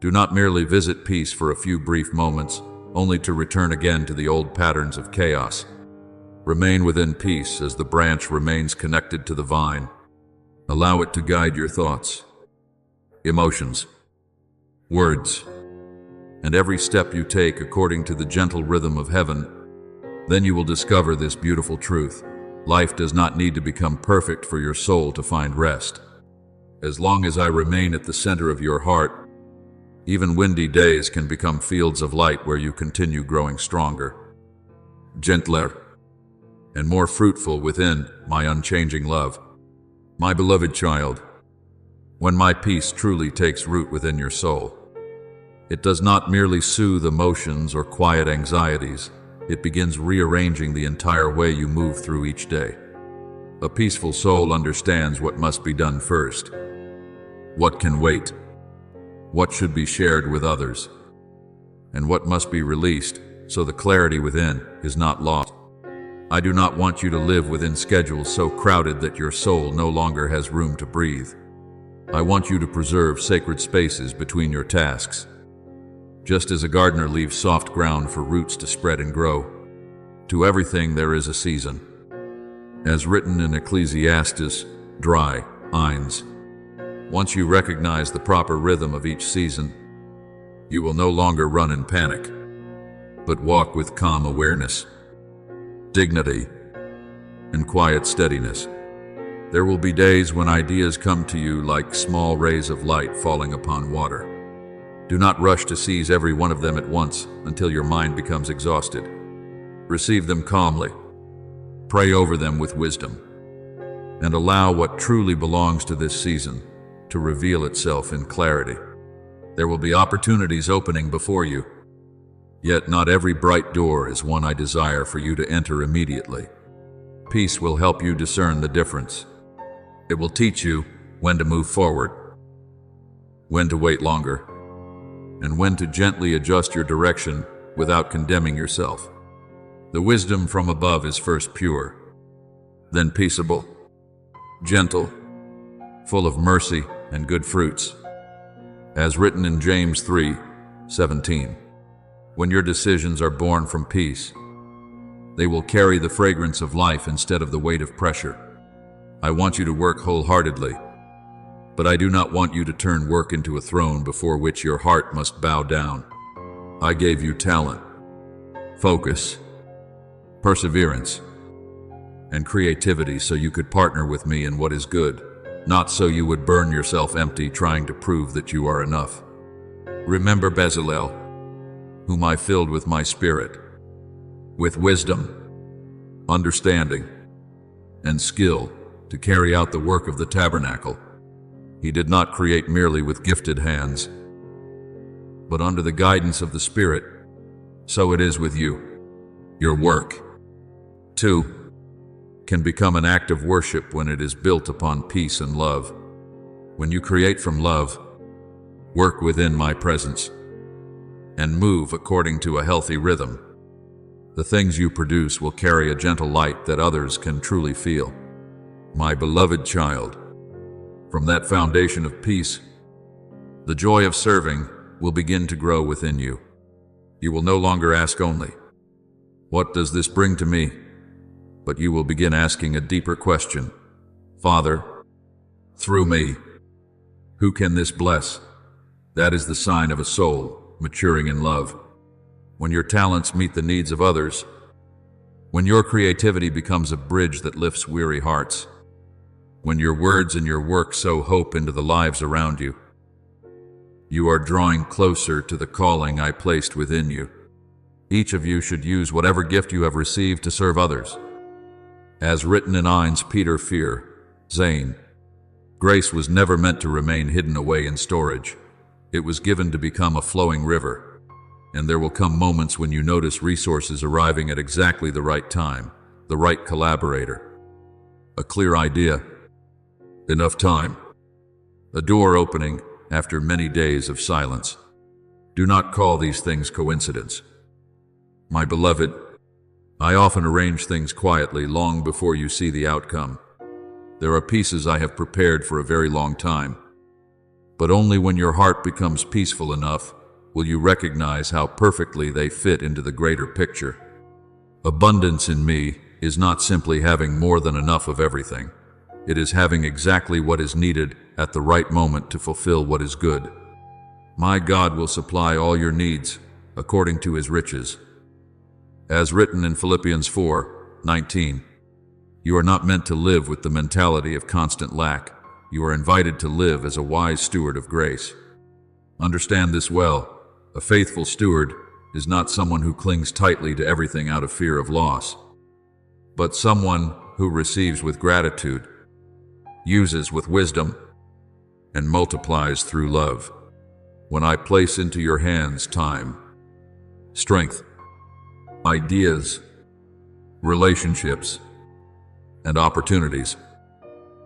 Do not merely visit peace for a few brief moments, only to return again to the old patterns of chaos. Remain within peace as the branch remains connected to the vine. Allow it to guide your thoughts, emotions, words, and every step you take according to the gentle rhythm of heaven. Then you will discover this beautiful truth. Life does not need to become perfect for your soul to find rest. As long as I remain at the center of your heart, even windy days can become fields of light where you continue growing stronger, gentler, and more fruitful within my unchanging love. My beloved child, when my peace truly takes root within your soul, it does not merely soothe emotions or quiet anxieties. It begins rearranging the entire way you move through each day. A peaceful soul understands what must be done first, what can wait, what should be shared with others, and what must be released, so the clarity within is not lost. I do not want you to live within schedules so crowded that your soul no longer has room to breathe. I want you to preserve sacred spaces between your tasks. Just as a gardener leaves soft ground for roots to spread and grow, to everything there is a season. As written in Ecclesiastes, dry, Eins. Once you recognize the proper rhythm of each season, you will no longer run in panic, but walk with calm awareness, dignity, and quiet steadiness. There will be days when ideas come to you like small rays of light falling upon water. Do not rush to seize every one of them at once until your mind becomes exhausted. Receive them calmly. Pray over them with wisdom, and allow what truly belongs to this season to reveal itself in clarity. There will be opportunities opening before you, yet not every bright door is one I desire for you to enter immediately. Peace will help you discern the difference. It will teach you when to move forward, when to wait longer, and when to gently adjust your direction without condemning yourself. The wisdom from above is first pure, then peaceable, gentle, full of mercy and good fruits. As written in James 3:17, when your decisions are born from peace, they will carry the fragrance of life instead of the weight of pressure. I want you to work wholeheartedly, but I do not want you to turn work into a throne before which your heart must bow down. I gave you talent, focus, perseverance, and creativity so you could partner with me in what is good, not so you would burn yourself empty trying to prove that you are enough. Remember Bezalel, whom I filled with my spirit, with wisdom, understanding, and skill to carry out the work of the tabernacle. He did not create merely with gifted hands, but under the guidance of the Spirit. So it is with you. Your work, too, can become an act of worship when it is built upon peace and love. When you create from love, work within my presence, and move according to a healthy rhythm, the things you produce will carry a gentle light that others can truly feel. My beloved child, from that foundation of peace, the joy of serving will begin to grow within you. You will no longer ask only, "What does this bring to me?" But you will begin asking a deeper question. "Father, through me, who can this bless?" That is the sign of a soul maturing in love. When your talents meet the needs of others, when your creativity becomes a bridge that lifts weary hearts, when your words and your work sow hope into the lives around you, you are drawing closer to the calling I placed within you. Each of you should use whatever gift you have received to serve others. As written in Eins Peter 4, Zane, grace was never meant to remain hidden away in storage. It was given to become a flowing river. And there will come moments when you notice resources arriving at exactly the right time, the right collaborator, a clear idea, enough time, a door opening after many days of silence. Do not call these things coincidence. My beloved, I often arrange things quietly long before you see the outcome. There are pieces I have prepared for a very long time, but only when your heart becomes peaceful enough will you recognize how perfectly they fit into the greater picture. Abundance in me is not simply having more than enough of everything. It is having exactly what is needed at the right moment to fulfill what is good. My God will supply all your needs according to his riches. As written in Philippians 4:19, you are not meant to live with the mentality of constant lack. You are invited to live as a wise steward of grace. Understand this well. A faithful steward is not someone who clings tightly to everything out of fear of loss, but someone who receives with gratitude, uses with wisdom, and multiplies through love. When I place into your hands time, strength, ideas, relationships, and opportunities,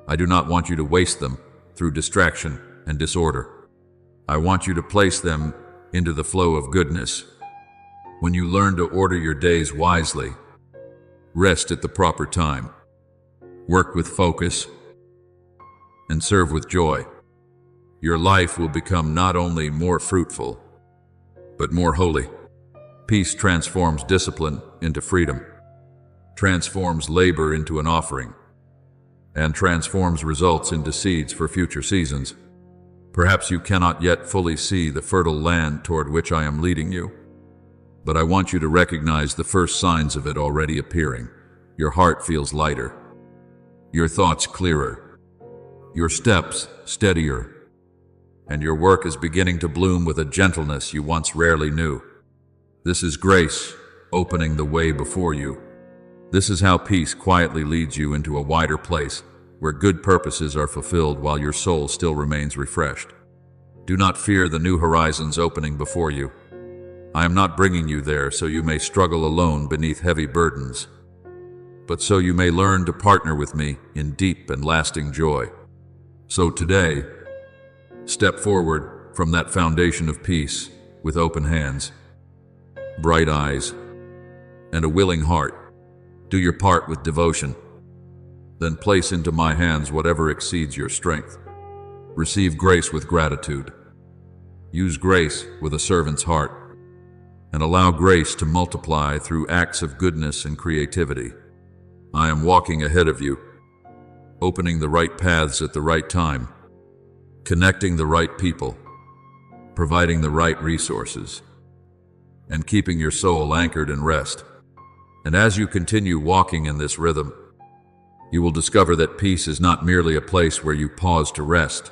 I do not want you to waste them through distraction and disorder. I want you to place them into the flow of goodness. When you learn to order your days wisely, rest at the proper time, work with focus, and serve with joy, your life will become not only more fruitful, but more holy. Peace transforms discipline into freedom, transforms labor into an offering, and transforms results into seeds for future seasons. Perhaps you cannot yet fully see the fertile land toward which I am leading you, but I want you to recognize the first signs of it already appearing. Your heart feels lighter, your thoughts clearer, your steps steadier, and your work is beginning to bloom with a gentleness you once rarely knew. This is grace opening the way before you. This is how peace quietly leads you into a wider place where good purposes are fulfilled while your soul still remains refreshed. Do not fear the new horizons opening before you. I am not bringing you there so you may struggle alone beneath heavy burdens, but so you may learn to partner with me in deep and lasting joy. So today, step forward from that foundation of peace with open hands, bright eyes, and a willing heart. Do your part with devotion. Then place into my hands whatever exceeds your strength. Receive grace with gratitude. Use grace with a servant's heart, and allow grace to multiply through acts of goodness and creativity. I am walking ahead of you, opening the right paths at the right time, connecting the right people, providing the right resources, and keeping your soul anchored in rest. And as you continue walking in this rhythm, you will discover that peace is not merely a place where you pause to rest.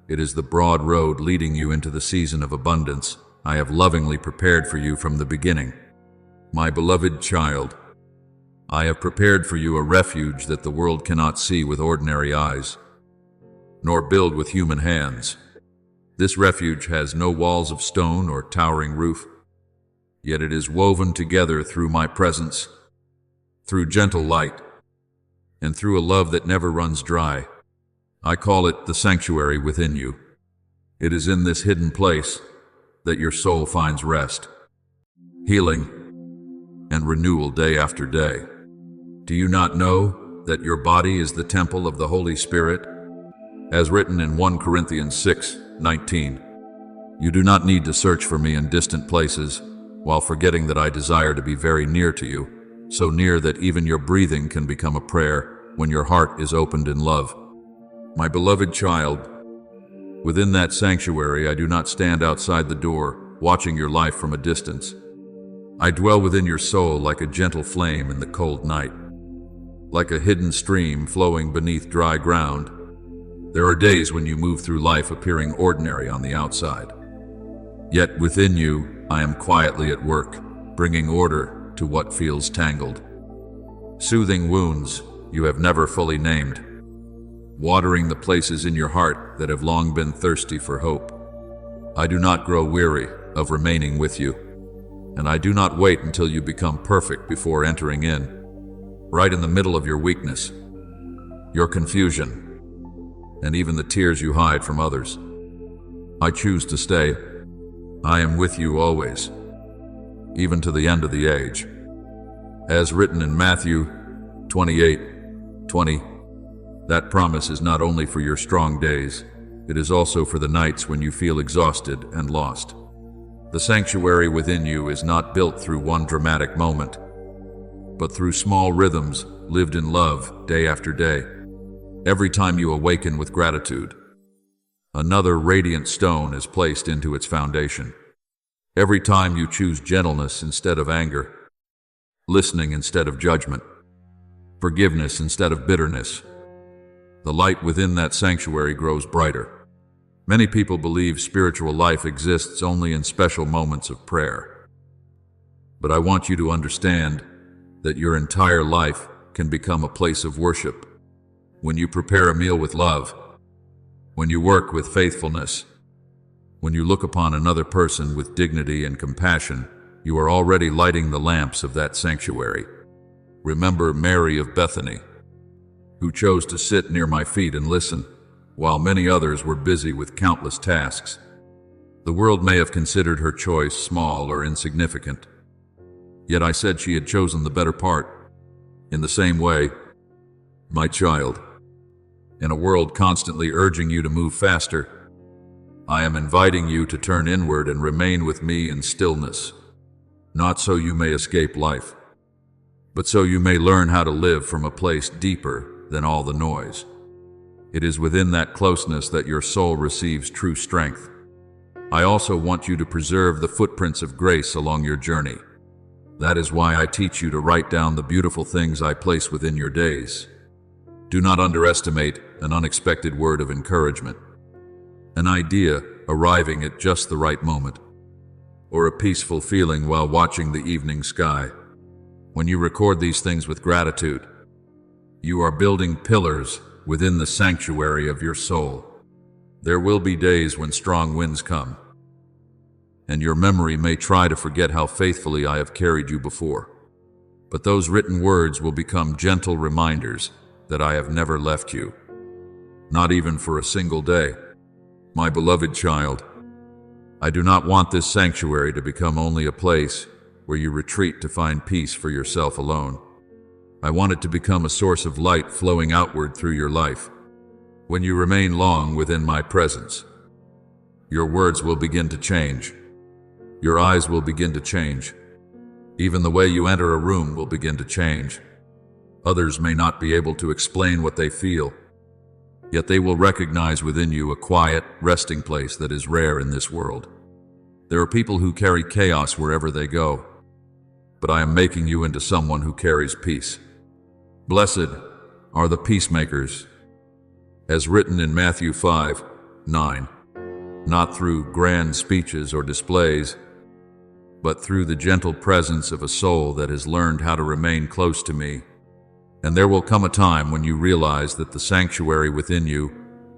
It is the broad road leading you into the season of abundance I have lovingly prepared for you from the beginning. My beloved child, I have prepared for you a refuge that the world cannot see with ordinary eyes, nor build with human hands. This refuge has no walls of stone or towering roof, yet it is woven together through my presence, through gentle light, and through a love that never runs dry. I call it the sanctuary within you. It is in this hidden place that your soul finds rest, healing, and renewal day after day. Do you not know that your body is the temple of the Holy Spirit? As written in 1 Corinthians 6:19, you do not need to search for me in distant places, while forgetting that I desire to be very near to you, so near that even your breathing can become a prayer when your heart is opened in love. My beloved child, within that sanctuary I do not stand outside the door, watching your life from a distance. I dwell within your soul like a gentle flame in the cold night, like a hidden stream flowing beneath dry ground. There are days when you move through life appearing ordinary on the outside. Yet within you, I am quietly at work, bringing order to what feels tangled. Soothing wounds you have never fully named, watering the places in your heart that have long been thirsty for hope. I do not grow weary of remaining with you, and I do not wait until you become perfect before entering in. Right in the middle of your weakness, your confusion, and even the tears you hide from others, I choose to stay. I am with you always, even to the end of the age. As written in Matthew 28:20, that promise is not only for your strong days, it is also for the nights when you feel exhausted and lost. The sanctuary within you is not built through one dramatic moment, but through small rhythms lived in love day after day. Every time you awaken with gratitude, another radiant stone is placed into its foundation. Every time you choose gentleness instead of anger, listening instead of judgment, forgiveness instead of bitterness, the light within that sanctuary grows brighter. Many people believe spiritual life exists only in special moments of prayer. But I want you to understand that your entire life can become a place of worship. When you prepare a meal with love, when you work with faithfulness, when you look upon another person with dignity and compassion, you are already lighting the lamps of that sanctuary. Remember Mary of Bethany, who chose to sit near my feet and listen, while many others were busy with countless tasks. The world may have considered her choice small or insignificant, yet I said she had chosen the better part. In the same way, my child, in a world constantly urging you to move faster, I am inviting you to turn inward and remain with me in stillness, not so you may escape life, but so you may learn how to live from a place deeper than all the noise. It is within that closeness that your soul receives true strength. I also want you to preserve the footprints of grace along your journey. That is why I teach you to write down the beautiful things I place within your days. Do not underestimate an unexpected word of encouragement, an idea arriving at just the right moment, or a peaceful feeling while watching the evening sky. When you record these things with gratitude, you are building pillars within the sanctuary of your soul. There will be days when strong winds come, and your memory may try to forget how faithfully I have carried you before. But those written words will become gentle reminders that I have never left you, not even for a single day. My beloved child, I do not want this sanctuary to become only a place where you retreat to find peace for yourself alone. I want it to become a source of light flowing outward through your life. When you remain long within my presence, your words will begin to change. Your eyes will begin to change. Even the way you enter a room will begin to change. Others may not be able to explain what they feel, yet they will recognize within you a quiet, resting place that is rare in this world. There are people who carry chaos wherever they go, but I am making you into someone who carries peace. Blessed are the peacemakers, as written in Matthew 5:9, not through grand speeches or displays, but through the gentle presence of a soul that has learned how to remain close to me. And there will come a time when you realize that the sanctuary within you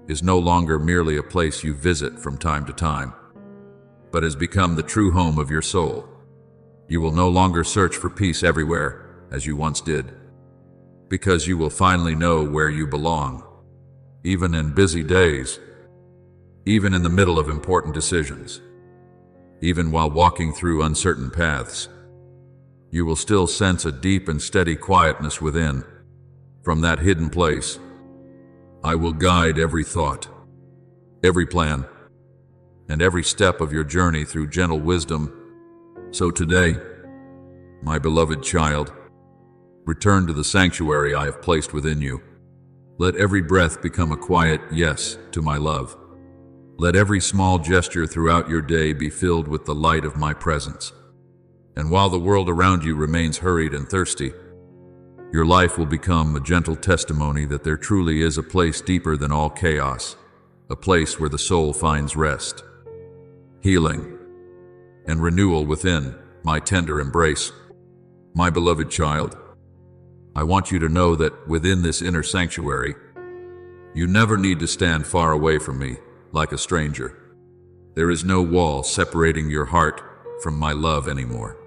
is no longer merely a place you visit from time to time, but has become the true home of your soul. You will no longer search for peace everywhere, as you once did, because you will finally know where you belong, even in busy days, even in the middle of important decisions, even while walking through uncertain paths. You will still sense a deep and steady quietness within. From that hidden place, I will guide every thought, every plan, and every step of your journey through gentle wisdom. So today, my beloved child, return to the sanctuary I have placed within you. Let every breath become a quiet yes to my love. Let every small gesture throughout your day be filled with the light of my presence. And while the world around you remains hurried and thirsty, your life will become a gentle testimony that there truly is a place deeper than all chaos, a place where the soul finds rest, healing, and renewal within. my tender embrace. My beloved child, I want you to know that within this inner sanctuary, you never need to stand far away from me like a stranger. There is no wall separating your heart from my love anymore.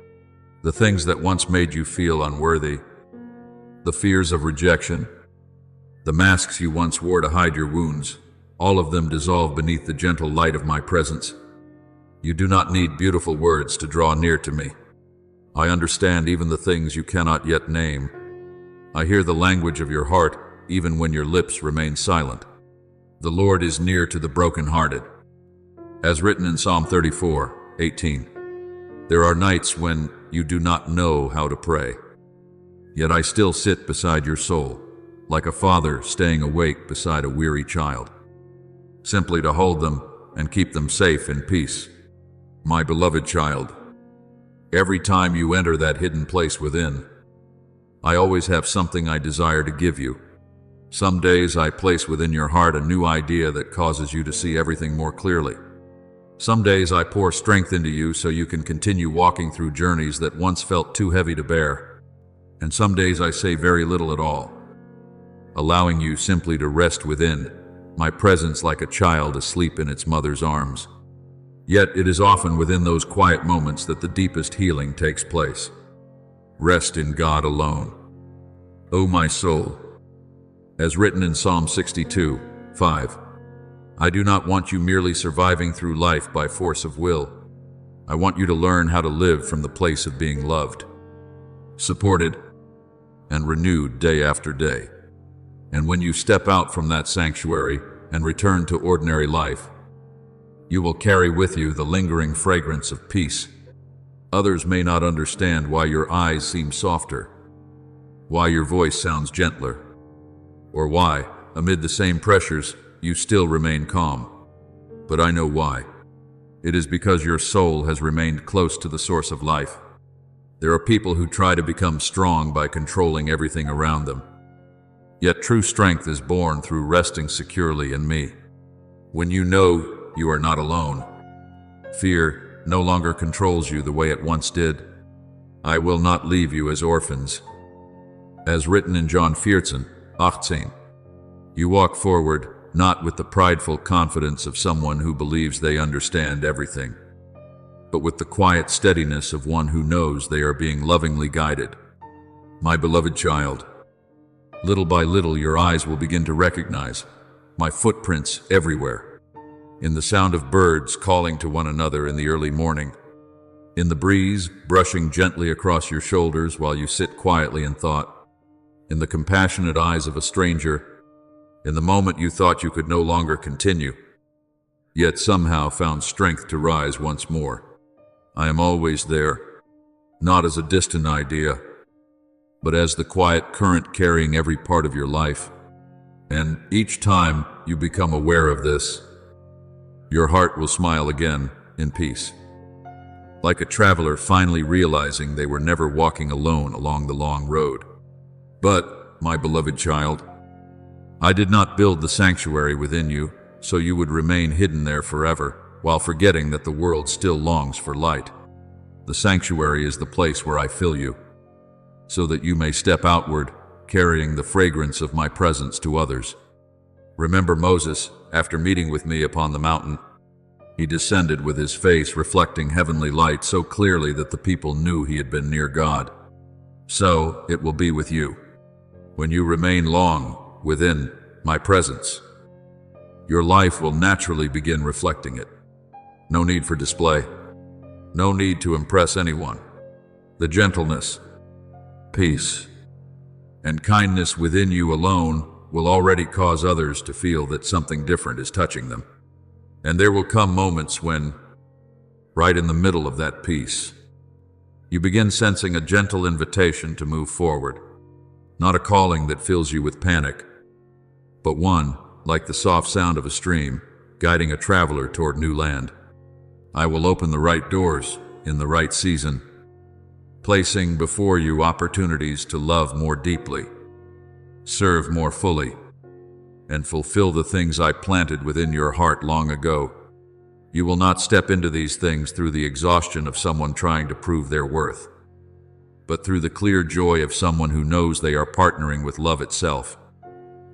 The things that once made you feel unworthy, the fears of rejection, the masks you once wore to hide your wounds, all of them dissolve beneath the gentle light of my presence. You do not need beautiful words to draw near to me. I understand even the things you cannot yet name. I hear the language of your heart even when your lips remain silent. The Lord is near to the brokenhearted. As written in Psalm 34:18, there are nights when you do not know how to pray. Yet I still sit beside your soul, like a father staying awake beside a weary child, simply to hold them and keep them safe in peace. My beloved child, every time you enter that hidden place within, I always have something I desire to give you. Some days I place within your heart a new idea that causes you to see everything more clearly. Some days I pour strength into you so you can continue walking through journeys that once felt too heavy to bear. And some days I say very little at all, allowing you simply to rest within my presence like a child asleep in its mother's arms. Yet it is often within those quiet moments that the deepest healing takes place. Rest in God alone. O my soul, as written in Psalm 62:5, I do not want you merely surviving through life by force of will. I want you to learn how to live from the place of being loved, supported, and renewed day after day. And when you step out from that sanctuary and return to ordinary life, you will carry with you the lingering fragrance of peace. Others may not understand why your eyes seem softer, why your voice sounds gentler, or why, amid the same pressures, you still remain calm. But I know why. It is because your soul has remained close to the source of life. There are people who try to become strong by controlling everything around them. Yet true strength is born through resting securely in me. When you know you are not alone, fear no longer controls you the way it once did. I will not leave you as orphans. As written in John 14:18, you walk forward not with the prideful confidence of someone who believes they understand everything, but with the quiet steadiness of one who knows they are being lovingly guided. My beloved child, little by little your eyes will begin to recognize my footprints everywhere, in the sound of birds calling to one another in the early morning, in the breeze brushing gently across your shoulders while you sit quietly in thought, in the compassionate eyes of a stranger, in the moment you thought you could no longer continue, yet somehow found strength to rise once more. I am always there, not as a distant idea, but as the quiet current carrying every part of your life. And each time you become aware of this, your heart will smile again in peace, like a traveler finally realizing they were never walking alone along the long road. But, my beloved child, I did not build the sanctuary within you so you would remain hidden there forever, while forgetting that the world still longs for light. The sanctuary is the place where I fill you, so that you may step outward, carrying the fragrance of my presence to others. Remember Moses, after meeting with me upon the mountain, he descended with his face reflecting heavenly light so clearly that the people knew he had been near God. So it will be with you. When you remain long within my presence, your life will naturally begin reflecting it. No need for display. No need to impress anyone. The gentleness, peace, and kindness within you alone will already cause others to feel that something different is touching them. And there will come moments when, right in the middle of that peace, you begin sensing a gentle invitation to move forward. Not a calling that fills you with panic, but one, like the soft sound of a stream, guiding a traveler toward new land. I will open the right doors in the right season, placing before you opportunities to love more deeply, serve more fully, and fulfill the things I planted within your heart long ago. You will not step into these things through the exhaustion of someone trying to prove their worth, but through the clear joy of someone who knows they are partnering with love itself.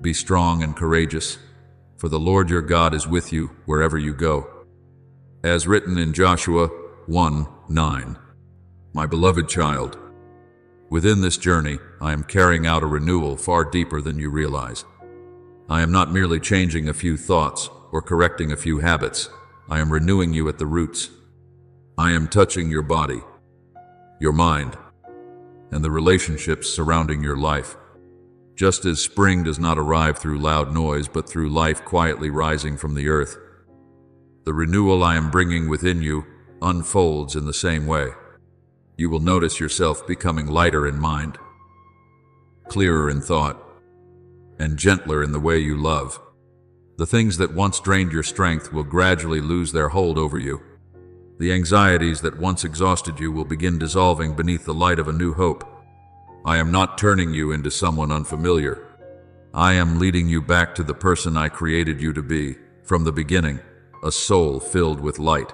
Be strong and courageous, for the Lord your God is with you wherever you go. As written in Joshua 1:9. My beloved child, within this journey, I am carrying out a renewal far deeper than you realize. I am not merely changing a few thoughts or correcting a few habits. I am renewing you at the roots. I am touching your body, your mind, and the relationships surrounding your life. Just as spring does not arrive through loud noise, but through life quietly rising from the earth, the renewal I am bringing within you unfolds in the same way. You will notice yourself becoming lighter in mind, clearer in thought, and gentler in the way you love. The things that once drained your strength will gradually lose their hold over you. The anxieties that once exhausted you will begin dissolving beneath the light of a new hope. I am not turning you into someone unfamiliar. I am leading you back to the person I created you to be from the beginning, a soul filled with light,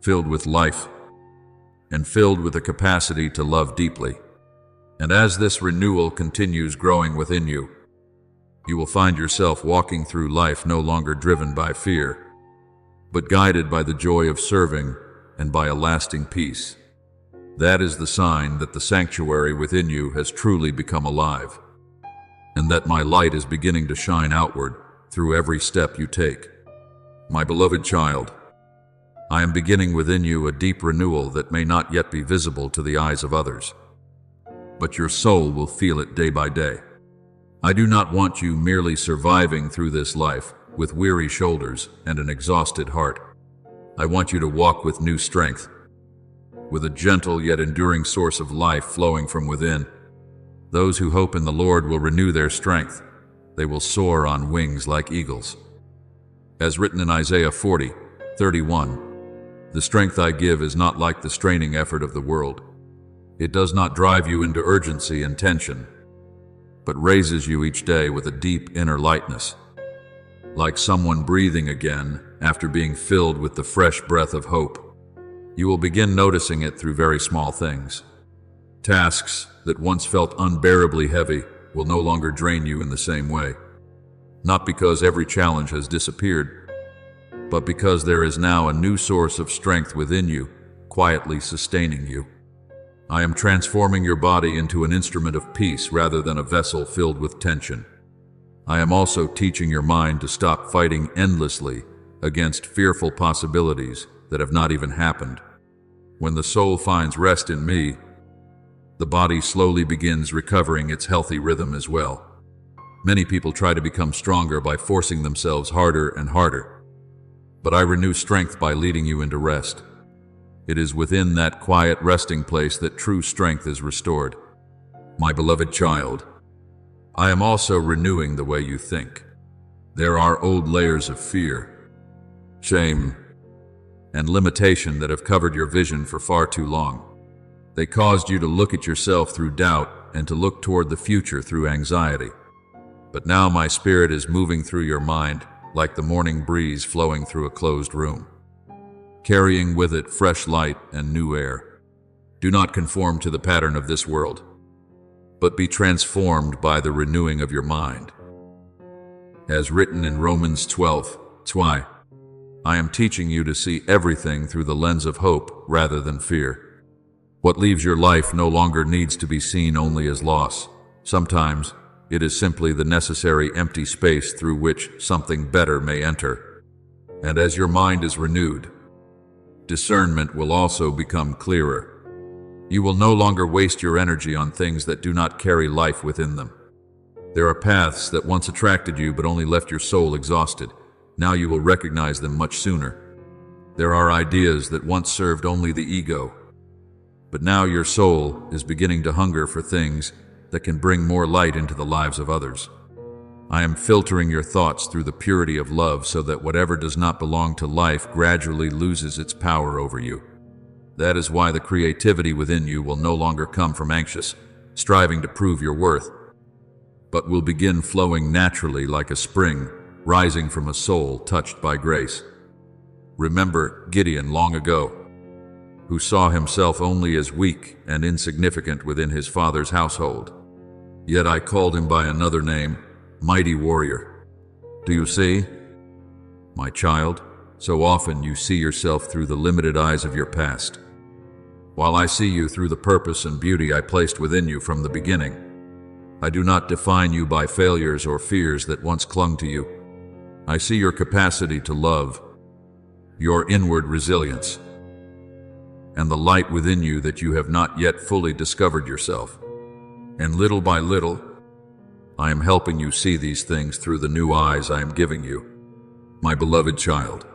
filled with life, and filled with the capacity to love deeply. And as this renewal continues growing within you, you will find yourself walking through life no longer driven by fear, but guided by the joy of serving and by a lasting peace. That is the sign that the sanctuary within you has truly become alive, and that my light is beginning to shine outward through every step you take. My beloved child, I am beginning within you a deep renewal that may not yet be visible to the eyes of others, but your soul will feel it day by day. I do not want you merely surviving through this life with weary shoulders and an exhausted heart. I want you to walk with new strength, with a gentle yet enduring source of life flowing from within. Those who hope in the Lord will renew their strength. They will soar on wings like eagles. As written in Isaiah 40:31, the strength I give is not like the straining effort of the world. It does not drive you into urgency and tension, but raises you each day with a deep inner lightness, like someone breathing again after being filled with the fresh breath of hope. You will begin noticing it through very small things. Tasks that once felt unbearably heavy will no longer drain you in the same way, not because every challenge has disappeared, but because there is now a new source of strength within you, quietly sustaining you. I am transforming your body into an instrument of peace rather than a vessel filled with tension. I am also teaching your mind to stop fighting endlessly against fearful possibilities that have not even happened. When the soul finds rest in me, the body slowly begins recovering its healthy rhythm as well. Many people try to become stronger by forcing themselves harder and harder, but I renew strength by leading you into rest. It is within that quiet resting place that true strength is restored. My beloved child, I am also renewing the way you think. There are old layers of fear, shame, and limitation that have covered your vision for far too long. They caused you to look at yourself through doubt and to look toward the future through anxiety. But now my spirit is moving through your mind like the morning breeze flowing through a closed room, carrying with it fresh light and new air. Do not conform to the pattern of this world, but be transformed by the renewing of your mind. As written in Romans 12:2, I am teaching you to see everything through the lens of hope rather than fear. What leaves your life no longer needs to be seen only as loss. Sometimes it is simply the necessary empty space through which something better may enter. And as your mind is renewed, discernment will also become clearer. You will no longer waste your energy on things that do not carry life within them. There are paths that once attracted you but only left your soul exhausted. Now you will recognize them much sooner. There are ideas that once served only the ego, but now your soul is beginning to hunger for things that can bring more light into the lives of others. I am filtering your thoughts through the purity of love so that whatever does not belong to life gradually loses its power over you. That is why the creativity within you will no longer come from anxious, striving to prove your worth, but will begin flowing naturally like a spring, rising from a soul touched by grace. Remember Gideon long ago, who saw himself only as weak and insignificant within his father's household. Yet I called him by another name, mighty warrior. Do you see? My child, so often you see yourself through the limited eyes of your past, while I see you through the purpose and beauty I placed within you from the beginning. I do not define you by failures or fears that once clung to you. I see your capacity to love, your inward resilience, and the light within you that you have not yet fully discovered yourself. And little by little, I am helping you see these things through the new eyes I am giving you, my beloved child.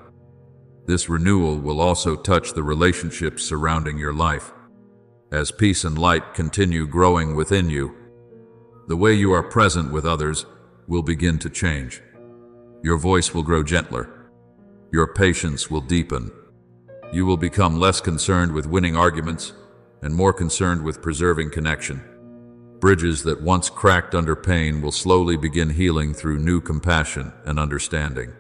This renewal will also touch the relationships surrounding your life. As peace and light continue growing within you, the way you are present with others will begin to change. Your voice will grow gentler. Your patience will deepen. You will become less concerned with winning arguments and more concerned with preserving connection. Bridges that once cracked under pain will slowly begin healing through new compassion and understanding.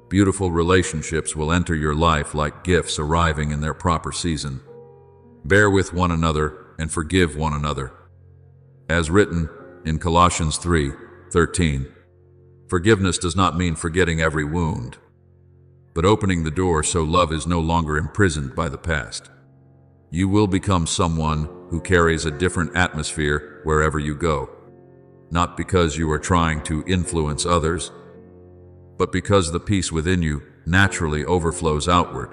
Beautiful relationships will enter your life like gifts arriving in their proper season. Bear with one another and forgive one another. As written in Colossians 3:13, forgiveness does not mean forgetting every wound, but opening the door so love is no longer imprisoned by the past. You will become someone who carries a different atmosphere wherever you go, not because you are trying to influence others, but because the peace within you naturally overflows outward.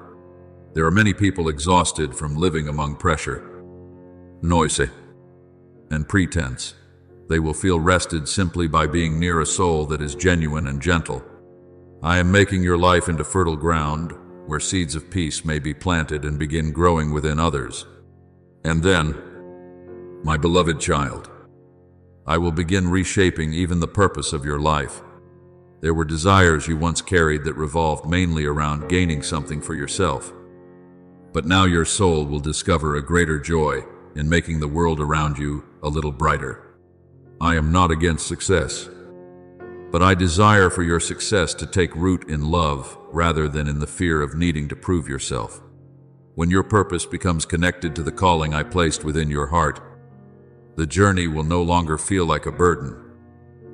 There are many people exhausted from living among pressure, noise, and pretense. They will feel rested simply by being near a soul that is genuine and gentle. I am making your life into fertile ground where seeds of peace may be planted and begin growing within others. And then, my beloved child, I will begin reshaping even the purpose of your life. There were desires you once carried that revolved mainly around gaining something for yourself. But now your soul will discover a greater joy in making the world around you a little brighter. I am not against success, but I desire for your success to take root in love rather than in the fear of needing to prove yourself. When your purpose becomes connected to the calling I placed within your heart, the journey will no longer feel like a burden.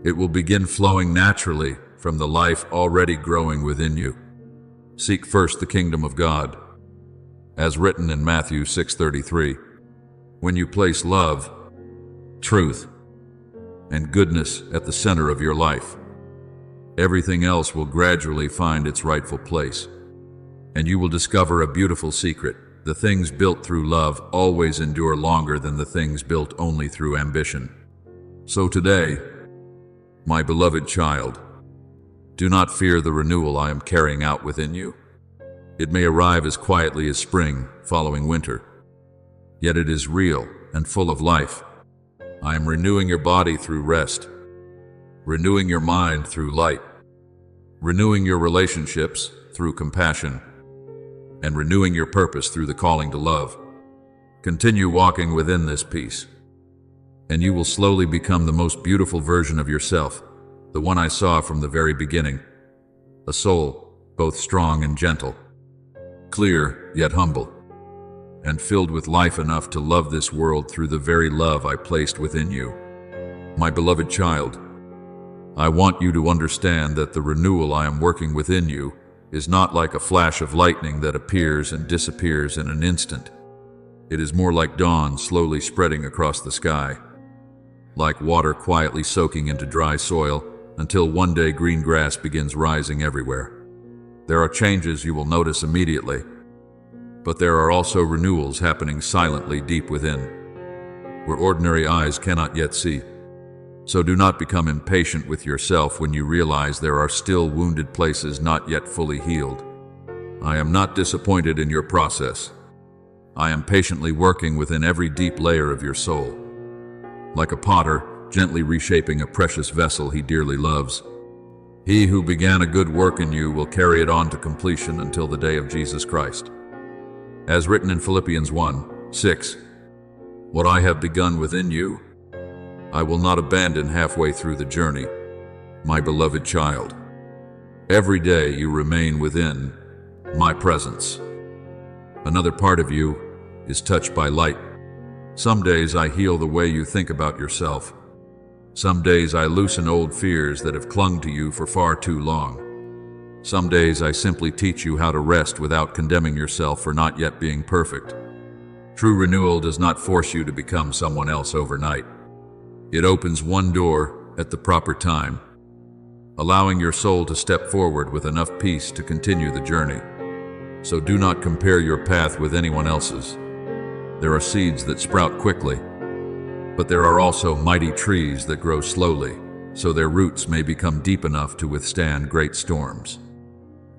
It will begin flowing naturally from the life already growing within you. Seek first the kingdom of God, as written in Matthew 6:33. When you place love, truth, and goodness at the center of your life, everything else will gradually find its rightful place. And you will discover a beautiful secret. The things built through love always endure longer than the things built only through ambition. So today, my beloved child, do not fear the renewal I am carrying out within you. It may arrive as quietly as spring following winter, yet it is real and full of life. I am renewing your body through rest, renewing your mind through light, renewing your relationships through compassion, and renewing your purpose through the calling to love. Continue walking within this peace, and you will slowly become the most beautiful version of yourself, the one I saw from the very beginning. A soul, both strong and gentle, clear yet humble, and filled with life enough to love this world through the very love I placed within you. My beloved child, I want you to understand that the renewal I am working within you is not like a flash of lightning that appears and disappears in an instant. It is more like dawn slowly spreading across the sky, like water quietly soaking into dry soil until one day green grass begins rising everywhere. There are changes you will notice immediately, but there are also renewals happening silently deep within, where ordinary eyes cannot yet see. So do not become impatient with yourself when you realize there are still wounded places not yet fully healed. I am not disappointed in your process. I am patiently working within every deep layer of your soul, like a potter gently reshaping a precious vessel he dearly loves. He who began a good work in you will carry it on to completion until the day of Jesus Christ. As written in Philippians 1:6, what I have begun within you, I will not abandon halfway through the journey, my beloved child. Every day you remain within my presence. Another part of you is touched by light. Some days I heal the way you think about yourself. Some days I loosen old fears that have clung to you for far too long. Some days I simply teach you how to rest without condemning yourself for not yet being perfect. True renewal does not force you to become someone else overnight. It opens one door at the proper time, allowing your soul to step forward with enough peace to continue the journey. So do not compare your path with anyone else's. There are seeds that sprout quickly, but there are also mighty trees that grow slowly, so their roots may become deep enough to withstand great storms.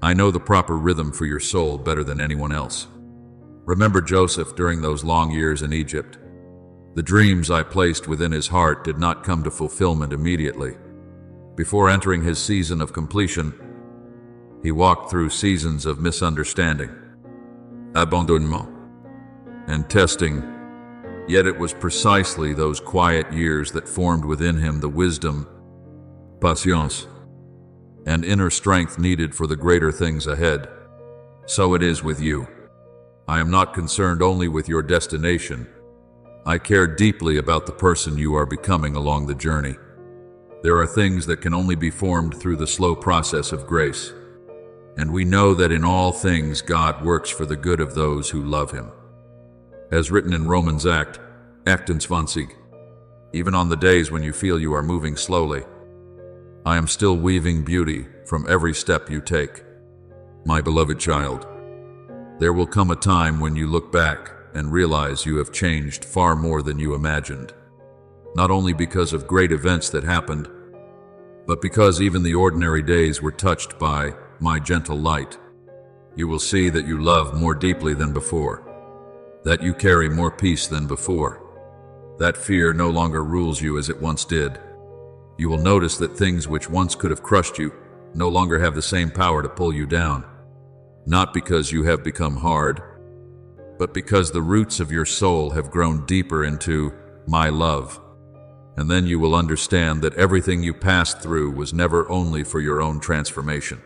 I know the proper rhythm for your soul better than anyone else. Remember Joseph during those long years in Egypt. The dreams I placed within his heart did not come to fulfillment immediately. Before entering his season of completion, he walked through seasons of misunderstanding, abandonnement, and testing. Yet it was precisely those quiet years that formed within him the wisdom, patience, and inner strength needed for the greater things ahead. So it is with you. I am not concerned only with your destination. I care deeply about the person you are becoming along the journey. There are things that can only be formed through the slow process of grace. And we know that in all things God works for the good of those who love Him. As written in Romans 8:20, even on the days when you feel you are moving slowly, I am still weaving beauty from every step you take. My beloved child, there will come a time when you look back and realize you have changed far more than you imagined. Not only because of great events that happened, but because even the ordinary days were touched by my gentle light. You will see that you love more deeply than before, that you carry more peace than before, that fear no longer rules you as it once did. You will notice that things which once could have crushed you no longer have the same power to pull you down, not because you have become hard, but because the roots of your soul have grown deeper into my love. And then you will understand that everything you passed through was never only for your own transformation,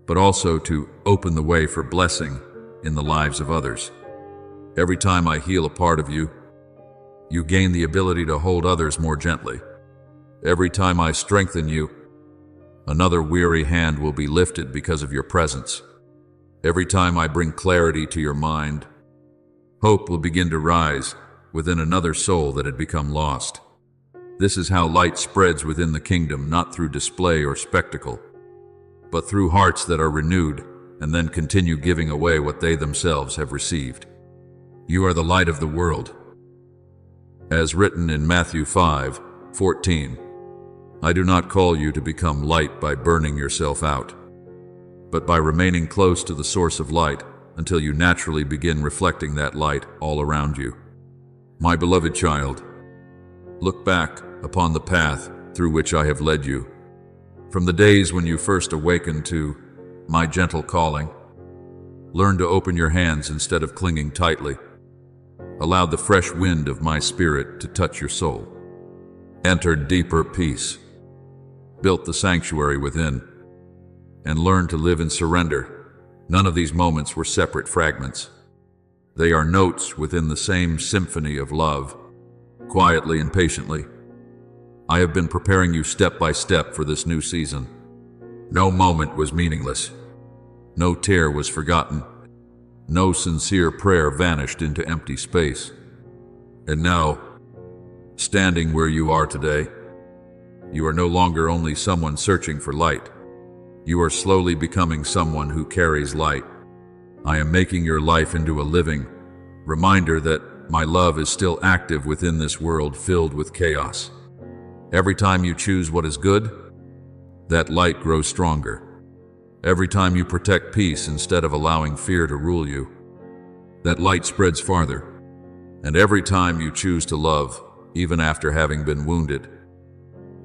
but also to open the way for blessing in the lives of others. Every time I heal a part of you, you gain the ability to hold others more gently. Every time I strengthen you, another weary hand will be lifted because of your presence. Every time I bring clarity to your mind, hope will begin to rise within another soul that had become lost. This is how light spreads within the kingdom, not through display or spectacle, but through hearts that are renewed and then continue giving away what they themselves have received. You are the light of the world. As written in Matthew 5:14, I do not call you to become light by burning yourself out, but by remaining close to the source of light until you naturally begin reflecting that light all around you. My beloved child, look back upon the path through which I have led you. From the days when you first awakened to my gentle calling, learn to open your hands instead of clinging tightly. Allow the fresh wind of my spirit to touch your soul. Entered deeper peace, built the sanctuary within, and learned to live in surrender. None of these moments were separate fragments. They are notes within the same symphony of love, quietly and patiently. I have been preparing you step by step for this new season. No moment was meaningless. No tear was forgotten. No sincere prayer vanished into empty space. And now, standing where you are today, you are no longer only someone searching for light. You are slowly becoming someone who carries light. I am making your life into a living reminder that my love is still active within this world filled with chaos. Every time you choose what is good, that light grows stronger. Every time you protect peace instead of allowing fear to rule you, that light spreads farther. And every time you choose to love, even after having been wounded,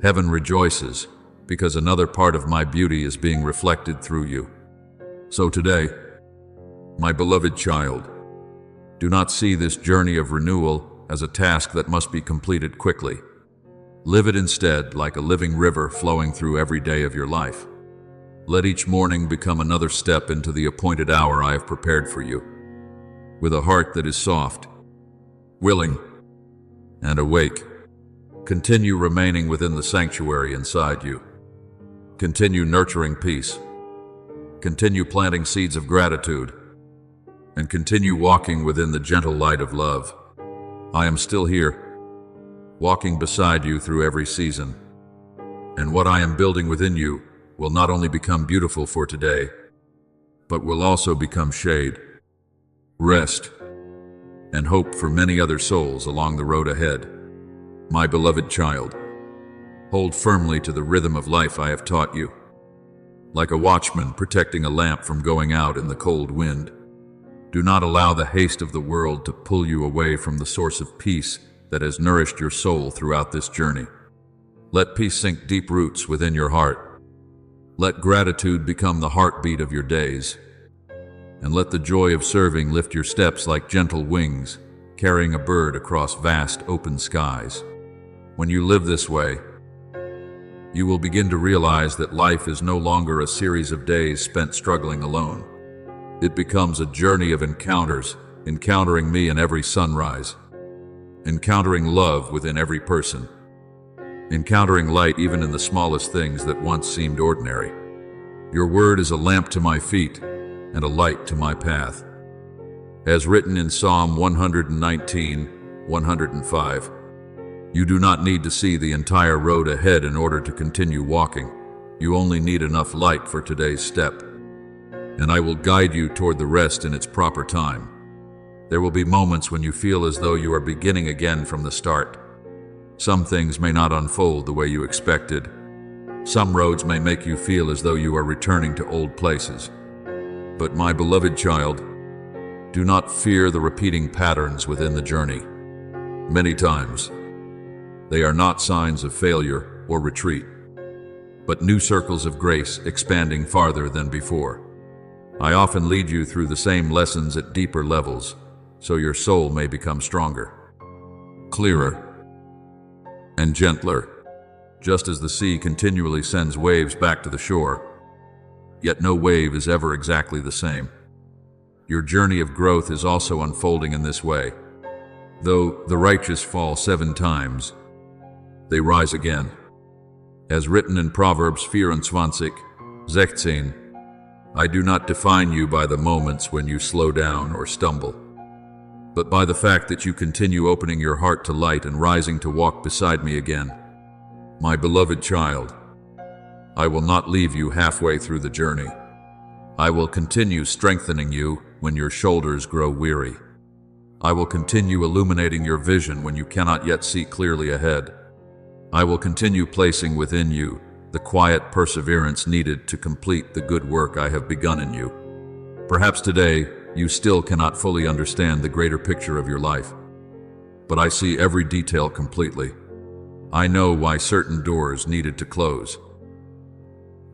heaven rejoices because another part of my beauty is being reflected through you. So today, my beloved child, do not see this journey of renewal as a task that must be completed quickly. Live it instead like a living river flowing through every day of your life. Let each morning become another step into the appointed hour I have prepared for you. With a heart that is soft, willing, and awake, continue remaining within the sanctuary inside you. Continue nurturing peace. Continue planting seeds of gratitude. And continue walking within the gentle light of love. I am still here, walking beside you through every season. And what I am building within you will not only become beautiful for today, but will also become shade, rest, and hope for many other souls along the road ahead. My beloved child, hold firmly to the rhythm of life I have taught you. Like a watchman protecting a lamp from going out in the cold wind, do not allow the haste of the world to pull you away from the source of peace that has nourished your soul throughout this journey. Let peace sink deep roots within your heart. Let gratitude become the heartbeat of your days. And let the joy of serving lift your steps like gentle wings, carrying a bird across vast open skies. When you live this way, you will begin to realize that life is no longer a series of days spent struggling alone. It becomes a journey of encounters, encountering me in every sunrise, encountering love within every person, encountering light even in the smallest things that once seemed ordinary. Your word is a lamp to my feet and a light to my path. As written in Psalm 119:105, you do not need to see the entire road ahead in order to continue walking. You only need enough light for today's step. And I will guide you toward the rest in its proper time. There will be moments when you feel as though you are beginning again from the start. Some things may not unfold the way you expected. Some roads may make you feel as though you are returning to old places. But my beloved child, do not fear the repeating patterns within the journey. Many times, they are not signs of failure or retreat, but new circles of grace expanding farther than before. I often lead you through the same lessons at deeper levels, so your soul may become stronger, clearer, and gentler, just as the sea continually sends waves back to the shore. Yet no wave is ever exactly the same. Your journey of growth is also unfolding in this way. Though the righteous fall 7 times, they rise again. As written in Proverbs 24:16, I do not define you by the moments when you slow down or stumble, but by the fact that you continue opening your heart to light and rising to walk beside me again. My beloved child, I will not leave you halfway through the journey. I will continue strengthening you when your shoulders grow weary. I will continue illuminating your vision when you cannot yet see clearly ahead. I will continue placing within you the quiet perseverance needed to complete the good work I have begun in you. Perhaps today, you still cannot fully understand the greater picture of your life, but I see every detail completely. I know why certain doors needed to close,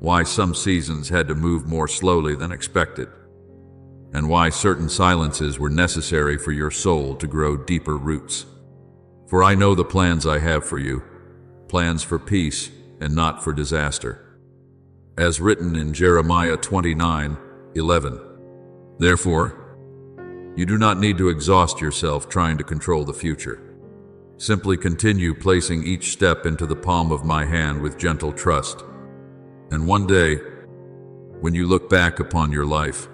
why some seasons had to move more slowly than expected, and why certain silences were necessary for your soul to grow deeper roots. For I know the plans I have for you, plans for peace and not for disaster. As written in Jeremiah 29:11, therefore, you do not need to exhaust yourself trying to control the future. Simply continue placing each step into the palm of my hand with gentle trust. And one day, when you look back upon your life,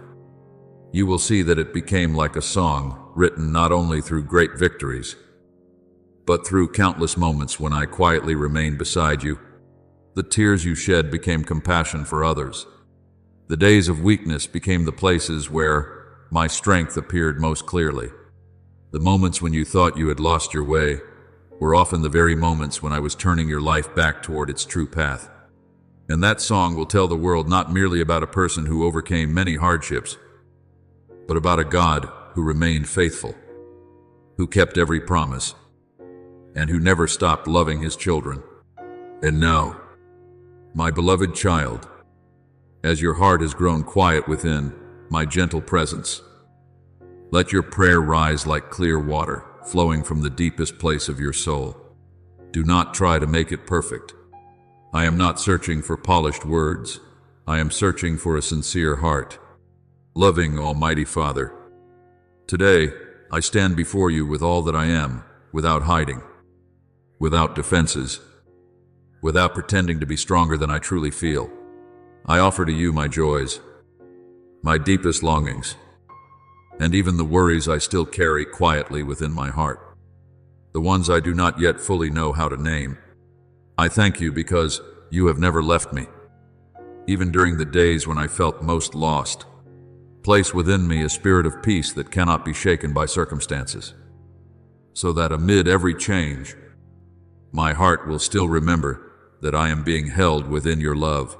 you will see that it became like a song written not only through great victories, but through countless moments when I quietly remained beside you. The tears you shed became compassion for others. The days of weakness became the places where my strength appeared most clearly. The moments when you thought you had lost your way were often the very moments when I was turning your life back toward its true path. And that song will tell the world not merely about a person who overcame many hardships, but about a God who remained faithful, who kept every promise, and who never stopped loving his children. And now, my beloved child, as your heart has grown quiet within my gentle presence, let your prayer rise like clear water, flowing from the deepest place of your soul. Do not try to make it perfect. I am not searching for polished words. I am searching for a sincere heart. Loving Almighty Father, today I stand before you with all that I am, without hiding, without defenses, without pretending to be stronger than I truly feel. I offer to you my joys, my deepest longings, and even the worries I still carry quietly within my heart, the ones I do not yet fully know how to name. I thank you because you have never left me, even during the days when I felt most lost. Place within me a spirit of peace that cannot be shaken by circumstances, so that amid every change, my heart will still remember that I am being held within your love.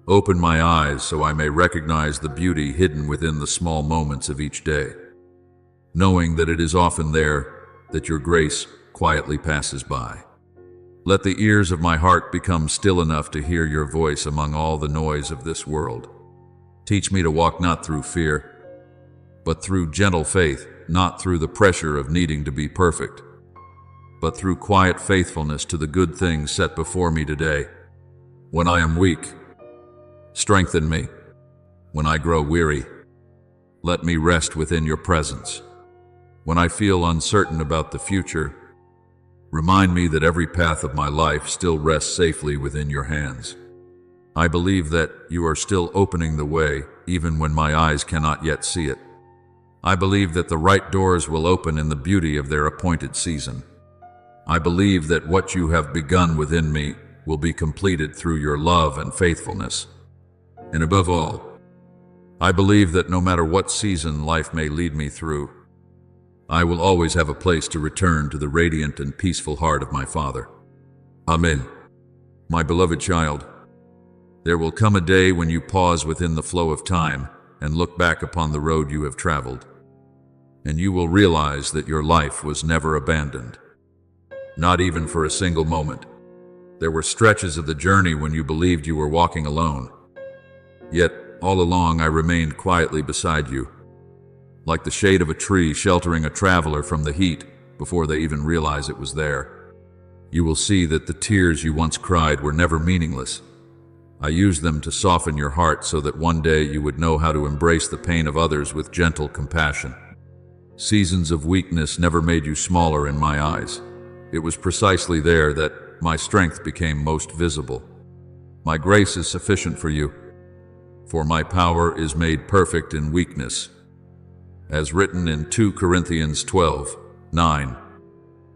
Open my eyes so I may recognize the beauty hidden within the small moments of each day, knowing that it is often there that your grace quietly passes by. Let the ears of my heart become still enough to hear your voice among all the noise of this world. Teach me to walk not through fear, but through gentle faith, not through the pressure of needing to be perfect, but through quiet faithfulness to the good things set before me today. When I am weak, strengthen me. When I grow weary, let me rest within your presence. When I feel uncertain about the future, remind me that every path of my life still rests safely within your hands. I believe that you are still opening the way, even when my eyes cannot yet see it. I believe that the right doors will open in the beauty of their appointed season. I believe that what you have begun within me will be completed through your love and faithfulness. And above all, I believe that no matter what season life may lead me through, I will always have a place to return to the radiant and peaceful heart of my Father. Amen. My beloved child, there will come a day when you pause within the flow of time and look back upon the road you have traveled, and you will realize that your life was never abandoned, not even for a single moment. There were stretches of the journey when you believed you were walking alone, yet all along I remained quietly beside you, like the shade of a tree sheltering a traveler from the heat before they even realize it was there. You will see that the tears you once cried were never meaningless. I used them to soften your heart so that one day you would know how to embrace the pain of others with gentle compassion. Seasons of weakness never made you smaller in my eyes. It was precisely there that my strength became most visible. My grace is sufficient for you, for my power is made perfect in weakness. As written in 2 Corinthians 12:9,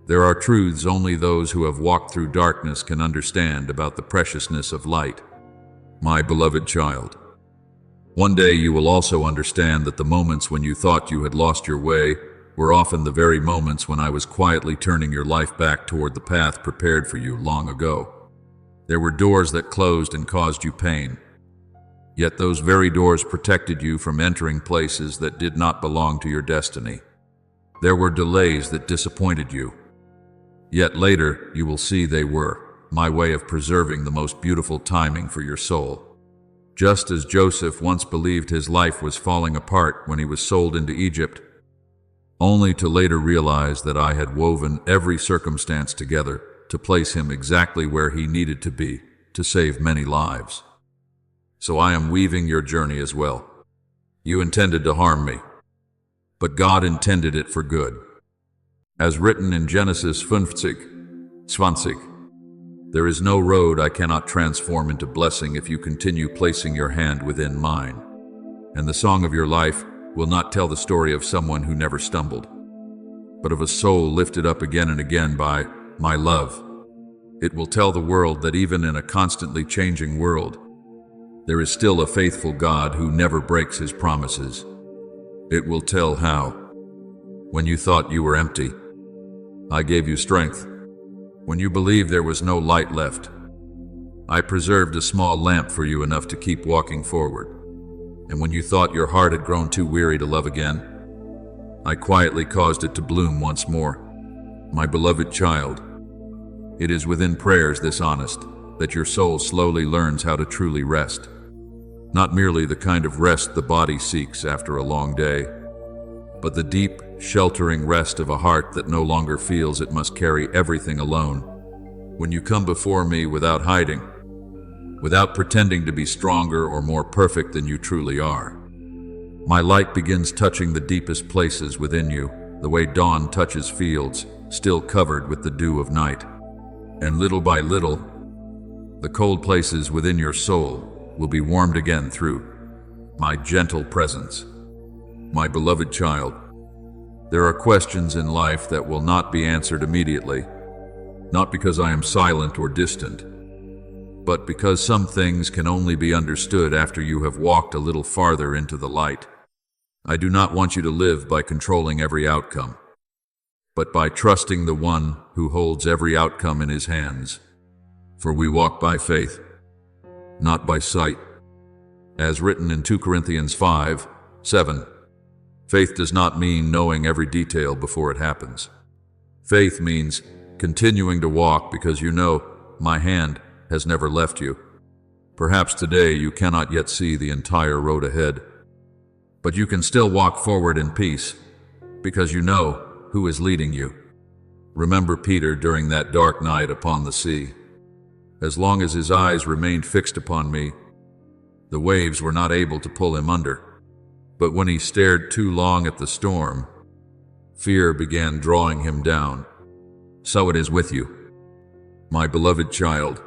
there are truths only those who have walked through darkness can understand about the preciousness of light. My beloved child, one day you will also understand that the moments when you thought you had lost your way were often the very moments when I was quietly turning your life back toward the path prepared for you long ago. There were doors that closed and caused you pain, yet those very doors protected you from entering places that did not belong to your destiny. There were delays that disappointed you, yet later you will see they were my way of preserving the most beautiful timing for your soul. Just as Joseph once believed his life was falling apart when he was sold into Egypt, only to later realize that I had woven every circumstance together to place him exactly where he needed to be to save many lives. So I am weaving your journey as well. You intended to harm me, but God intended it for good. As written in Genesis 50:20, there is no road I cannot transform into blessing if you continue placing your hand within mine. And the song of your life will not tell the story of someone who never stumbled, but of a soul lifted up again and again by my love. It will tell the world that even in a constantly changing world, there is still a faithful God who never breaks his promises. It will tell how, when you thought you were empty, I gave you strength. When you believed there was no light left, I preserved a small lamp for you enough to keep walking forward. And when you thought your heart had grown too weary to love again, I quietly caused it to bloom once more. My beloved child, it is within prayers this honest that your soul slowly learns how to truly rest. Not merely the kind of rest the body seeks after a long day, but the deep, sheltering rest of a heart that no longer feels it must carry everything alone. When you come before me without hiding, without pretending to be stronger or more perfect than you truly are. My light begins touching the deepest places within you, the way dawn touches fields still covered with the dew of night. And little by little, the cold places within your soul will be warmed again through my gentle presence. My beloved child, there are questions in life that will not be answered immediately, not because I am silent or distant, but because some things can only be understood after you have walked a little farther into the light. I do not want you to live by controlling every outcome, but by trusting the one who holds every outcome in his hands. For we walk by faith, not by sight. As written in 2 Corinthians 5:7, faith does not mean knowing every detail before it happens. Faith means continuing to walk because you know my hand has never left you. Perhaps today you cannot yet see the entire road ahead, but you can still walk forward in peace because you know who is leading you. Remember Peter during that dark night upon the sea. As long as his eyes remained fixed upon me, the waves were not able to pull him under. But when he stared too long at the storm, fear began drawing him down. So it is with you, my beloved child.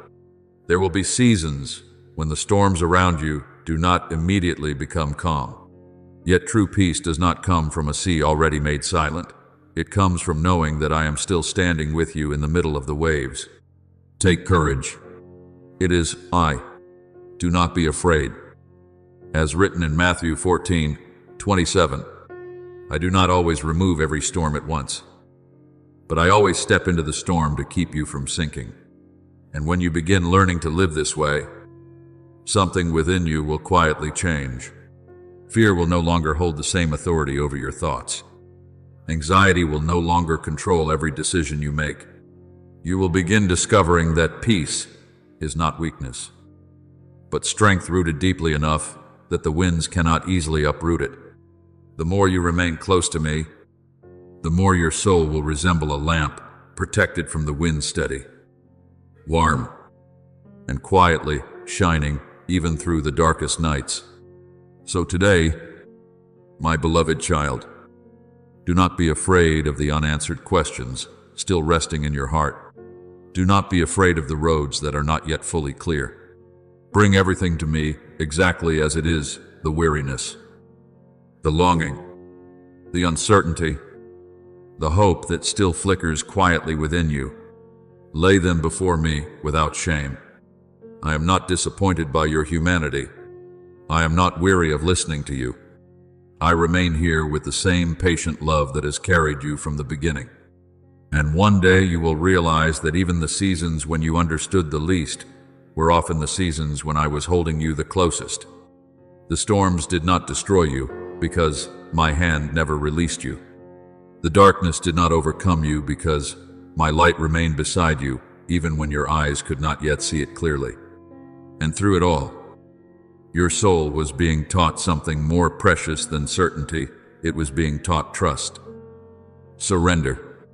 There will be seasons when the storms around you do not immediately become calm. Yet true peace does not come from a sea already made silent. It comes from knowing that I am still standing with you in the middle of the waves. Take courage. It is I. Do not be afraid. As written in Matthew 14:27, I do not always remove every storm at once, but I always step into the storm to keep you from sinking. And when you begin learning to live this way, something within you will quietly change. Fear will no longer hold the same authority over your thoughts. Anxiety will no longer control every decision you make. You will begin discovering that peace is not weakness, but strength rooted deeply enough that the winds cannot easily uproot it. The more you remain close to me, the more your soul will resemble a lamp protected from the wind, steady, warm, and quietly shining even through the darkest nights. So today, my beloved child, do not be afraid of the unanswered questions still resting in your heart. Do not be afraid of the roads that are not yet fully clear. Bring everything to me exactly as it is, the weariness, the longing, the uncertainty, the hope that still flickers quietly within you. Lay them before me without shame. I am not disappointed by your humanity. I am not weary of listening to you. I remain here with the same patient love that has carried you from the beginning. And one day you will realize that even the seasons when you understood the least were often the seasons when I was holding you the closest. The storms did not destroy you because my hand never released you. The darkness did not overcome you because my light remained beside you even when your eyes could not yet see it clearly. And through it all, your soul was being taught something more precious than certainty. It was being taught trust, surrender,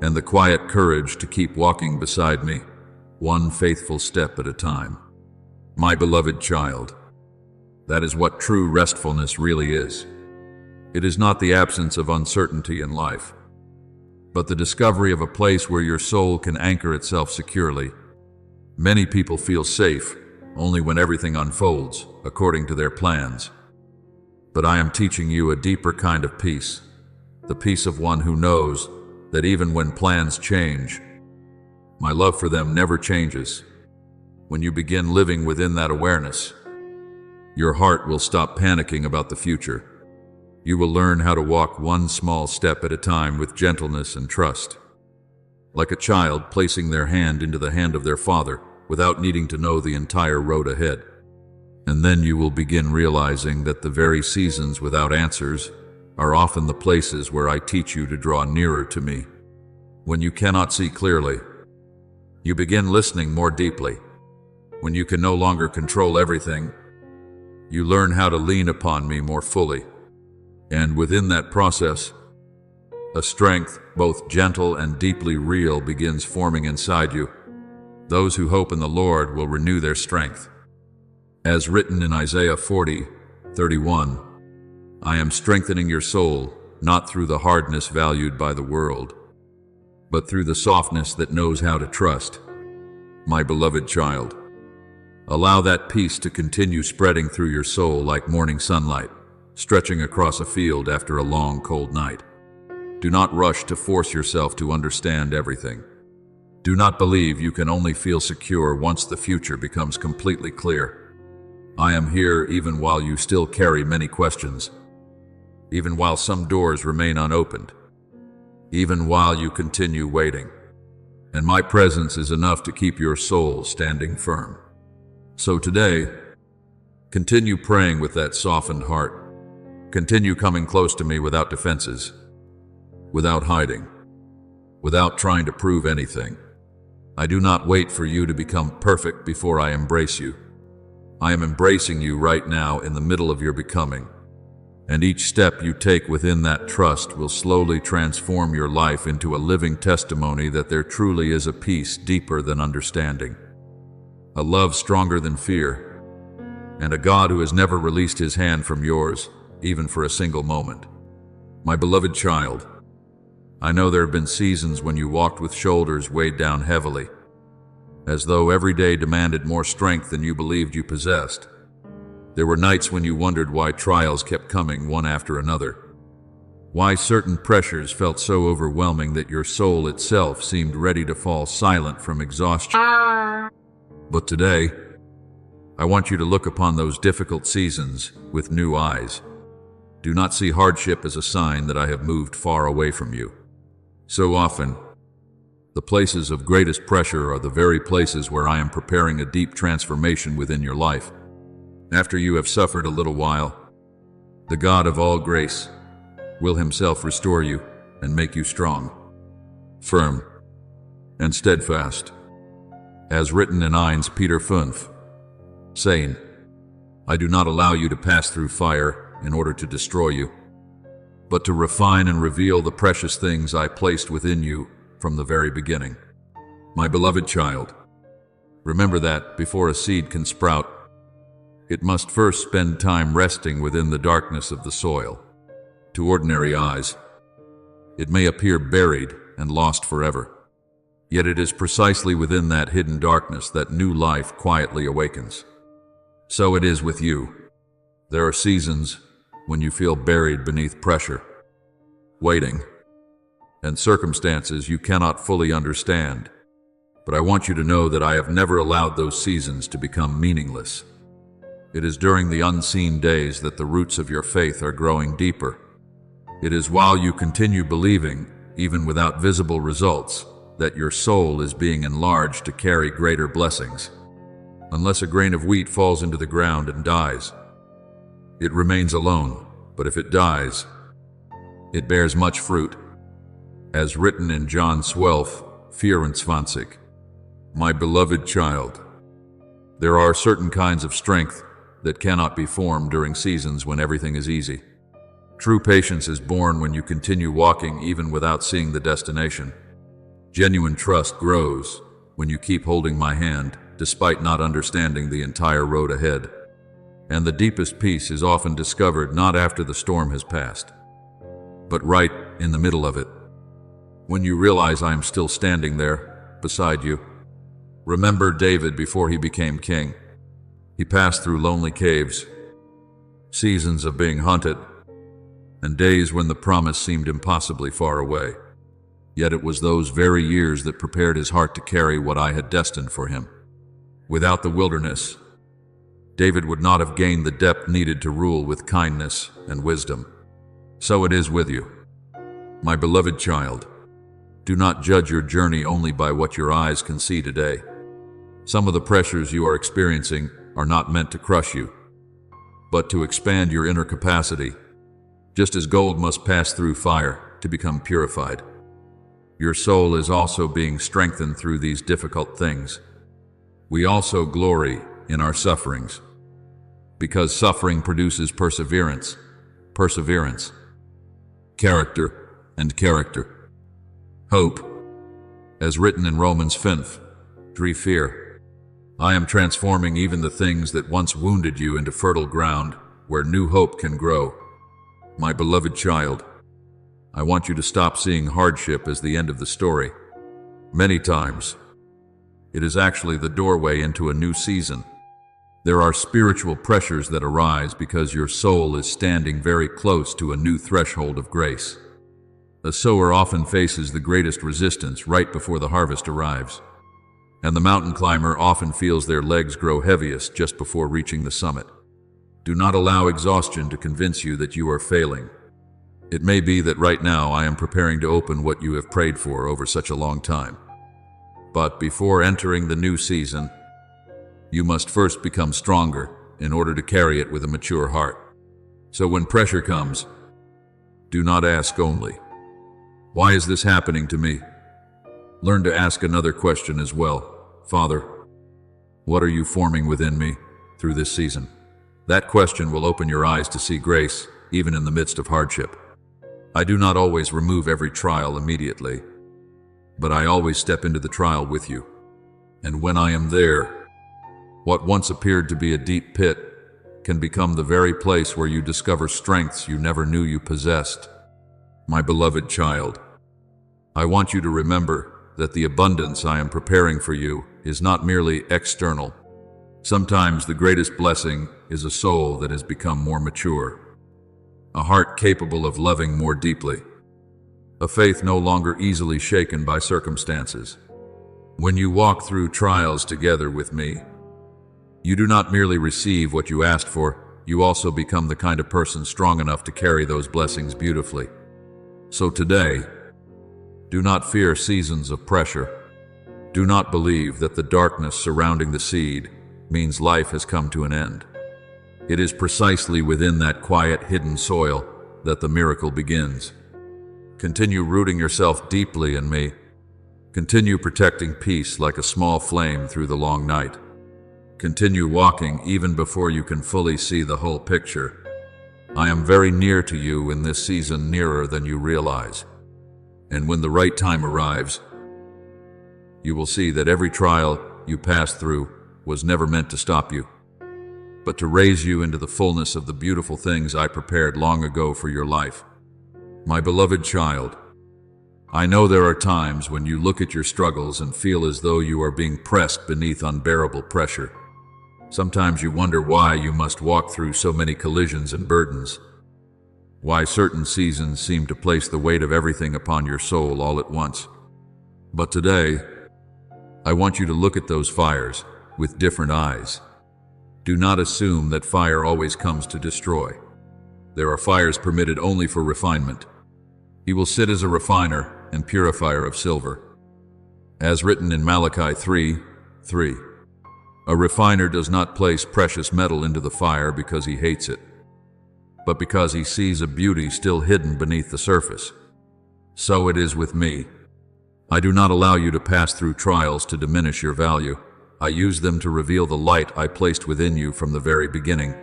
and the quiet courage to keep walking beside me, one faithful step at a time. My beloved child, that is what true restfulness really is. It is not the absence of uncertainty in life, but the discovery of a place where your soul can anchor itself securely. Many people feel safe only when everything unfolds according to their plans. But I am teaching you a deeper kind of peace, the peace of one who knows that even when plans change, my love for them never changes. When you begin living within that awareness, your heart will stop panicking about the future. You will learn how to walk one small step at a time with gentleness and trust, like a child placing their hand into the hand of their father without needing to know the entire road ahead. And then you will begin realizing that the very seasons without answers are often the places where I teach you to draw nearer to me. When you cannot see clearly, you begin listening more deeply. When you can no longer control everything, you learn how to lean upon me more fully. And within that process, a strength, both gentle and deeply real, begins forming inside you. Those who hope in the Lord will renew their strength. As written in Isaiah 40:31, I am strengthening your soul, not through the hardness valued by the world, but through the softness that knows how to trust. My beloved child, allow that peace to continue spreading through your soul like morning sunlight, stretching across a field after a long, cold night. Do not rush to force yourself to understand everything. Do not believe you can only feel secure once the future becomes completely clear. I am here even while you still carry many questions, even while some doors remain unopened, even while you continue waiting. And my presence is enough to keep your soul standing firm. So today, continue praying with that softened heart. Continue coming close to me without defenses, without hiding, without trying to prove anything. I do not wait for you to become perfect before I embrace you. I am embracing you right now in the middle of your becoming, and each step you take within that trust will slowly transform your life into a living testimony that there truly is a peace deeper than understanding, a love stronger than fear, and a God who has never released his hand from yours, even for a single moment. My beloved child, I know there have been seasons when you walked with shoulders weighed down heavily, as though every day demanded more strength than you believed you possessed. There were nights when you wondered why trials kept coming one after another, why certain pressures felt so overwhelming that your soul itself seemed ready to fall silent from exhaustion. But today, I want you to look upon those difficult seasons with new eyes. Do not see hardship as a sign that I have moved far away from you. So often, the places of greatest pressure are the very places where I am preparing a deep transformation within your life. After you have suffered a little while, the God of all grace will himself restore you and make you strong, firm, and steadfast. As written in 1 Peter 5, saying, I do not allow you to pass through fire in order to destroy you, but to refine and reveal the precious things I placed within you from the very beginning. My beloved child, remember that before a seed can sprout, it must first spend time resting within the darkness of the soil. To ordinary eyes, it may appear buried and lost forever. Yet it is precisely within that hidden darkness that new life quietly awakens. So it is with you. There are seasons when you feel buried beneath pressure, waiting, and circumstances you cannot fully understand. But I want you to know that I have never allowed those seasons to become meaningless. It is during the unseen days that the roots of your faith are growing deeper. It is while you continue believing, even without visible results, that your soul is being enlarged to carry greater blessings. Unless a grain of wheat falls into the ground and dies, it remains alone, but if it dies, it bears much fruit. As written in John 12:24, my beloved child, there are certain kinds of strength that cannot be formed during seasons when everything is easy. True patience is born when you continue walking even without seeing the destination. Genuine trust grows when you keep holding my hand despite not understanding the entire road ahead. And the deepest peace is often discovered not after the storm has passed, but right in the middle of it, when you realize I am still standing there beside you. Remember David before he became king. He passed through lonely caves, seasons of being hunted, and days when the promise seemed impossibly far away. Yet it was those very years that prepared his heart to carry what I had destined for him. Without the wilderness, David would not have gained the depth needed to rule with kindness and wisdom. So it is with you. My beloved child, do not judge your journey only by what your eyes can see today. Some of the pressures you are experiencing are not meant to crush you, but to expand your inner capacity, just as gold must pass through fire to become purified. Your soul is also being strengthened through these difficult things. We also glory in our sufferings, because suffering produces perseverance, character, and character. Hope, as written in Romans 5, 3. Fear. I am transforming even the things that once wounded you into fertile ground where new hope can grow. My beloved child, I want you to stop seeing hardship as the end of the story. Many times, it is actually the doorway into a new season. There are spiritual pressures that arise because your soul is standing very close to a new threshold of grace. A sower often faces the greatest resistance right before the harvest arrives, and the mountain climber often feels their legs grow heaviest just before reaching the summit. Do not allow exhaustion to convince you that you are failing. It may be that right now I am preparing to open what you have prayed for over such a long time. But before entering the new season, you must first become stronger in order to carry it with a mature heart. So when pressure comes, do not ask only, "Why is this happening to me?" Learn to ask another question as well. "Father, what are you forming within me through this season?" That question will open your eyes to see grace, even in the midst of hardship. I do not always remove every trial immediately, but I always step into the trial with you. And when I am there, what once appeared to be a deep pit can become the very place where you discover strengths you never knew you possessed. My beloved child, I want you to remember that the abundance I am preparing for you is not merely external. Sometimes the greatest blessing is a soul that has become more mature, a heart capable of loving more deeply, a faith no longer easily shaken by circumstances. When you walk through trials together with me, you do not merely receive what you asked for, you also become the kind of person strong enough to carry those blessings beautifully. So today, do not fear seasons of pressure. Do not believe that the darkness surrounding the seed means life has come to an end. It is precisely within that quiet, hidden soil that the miracle begins. Continue rooting yourself deeply in me. Continue protecting peace like a small flame through the long night. Continue walking even before you can fully see the whole picture. I am very near to you in this season, nearer than you realize. And when the right time arrives, you will see that every trial you pass through was never meant to stop you, but to raise you into the fullness of the beautiful things I prepared long ago for your life. My beloved child, I know there are times when you look at your struggles and feel as though you are being pressed beneath unbearable pressure. Sometimes you wonder why you must walk through so many collisions and burdens, why certain seasons seem to place the weight of everything upon your soul all at once. But today, I want you to look at those fires with different eyes. Do not assume that fire always comes to destroy. There are fires permitted only for refinement. He will sit as a refiner and purifier of silver. As written in Malachi 3:3, a refiner does not place precious metal into the fire because he hates it, but because he sees a beauty still hidden beneath the surface. So it is with me. I do not allow you to pass through trials to diminish your value. I use them to reveal the light I placed within you from the very beginning.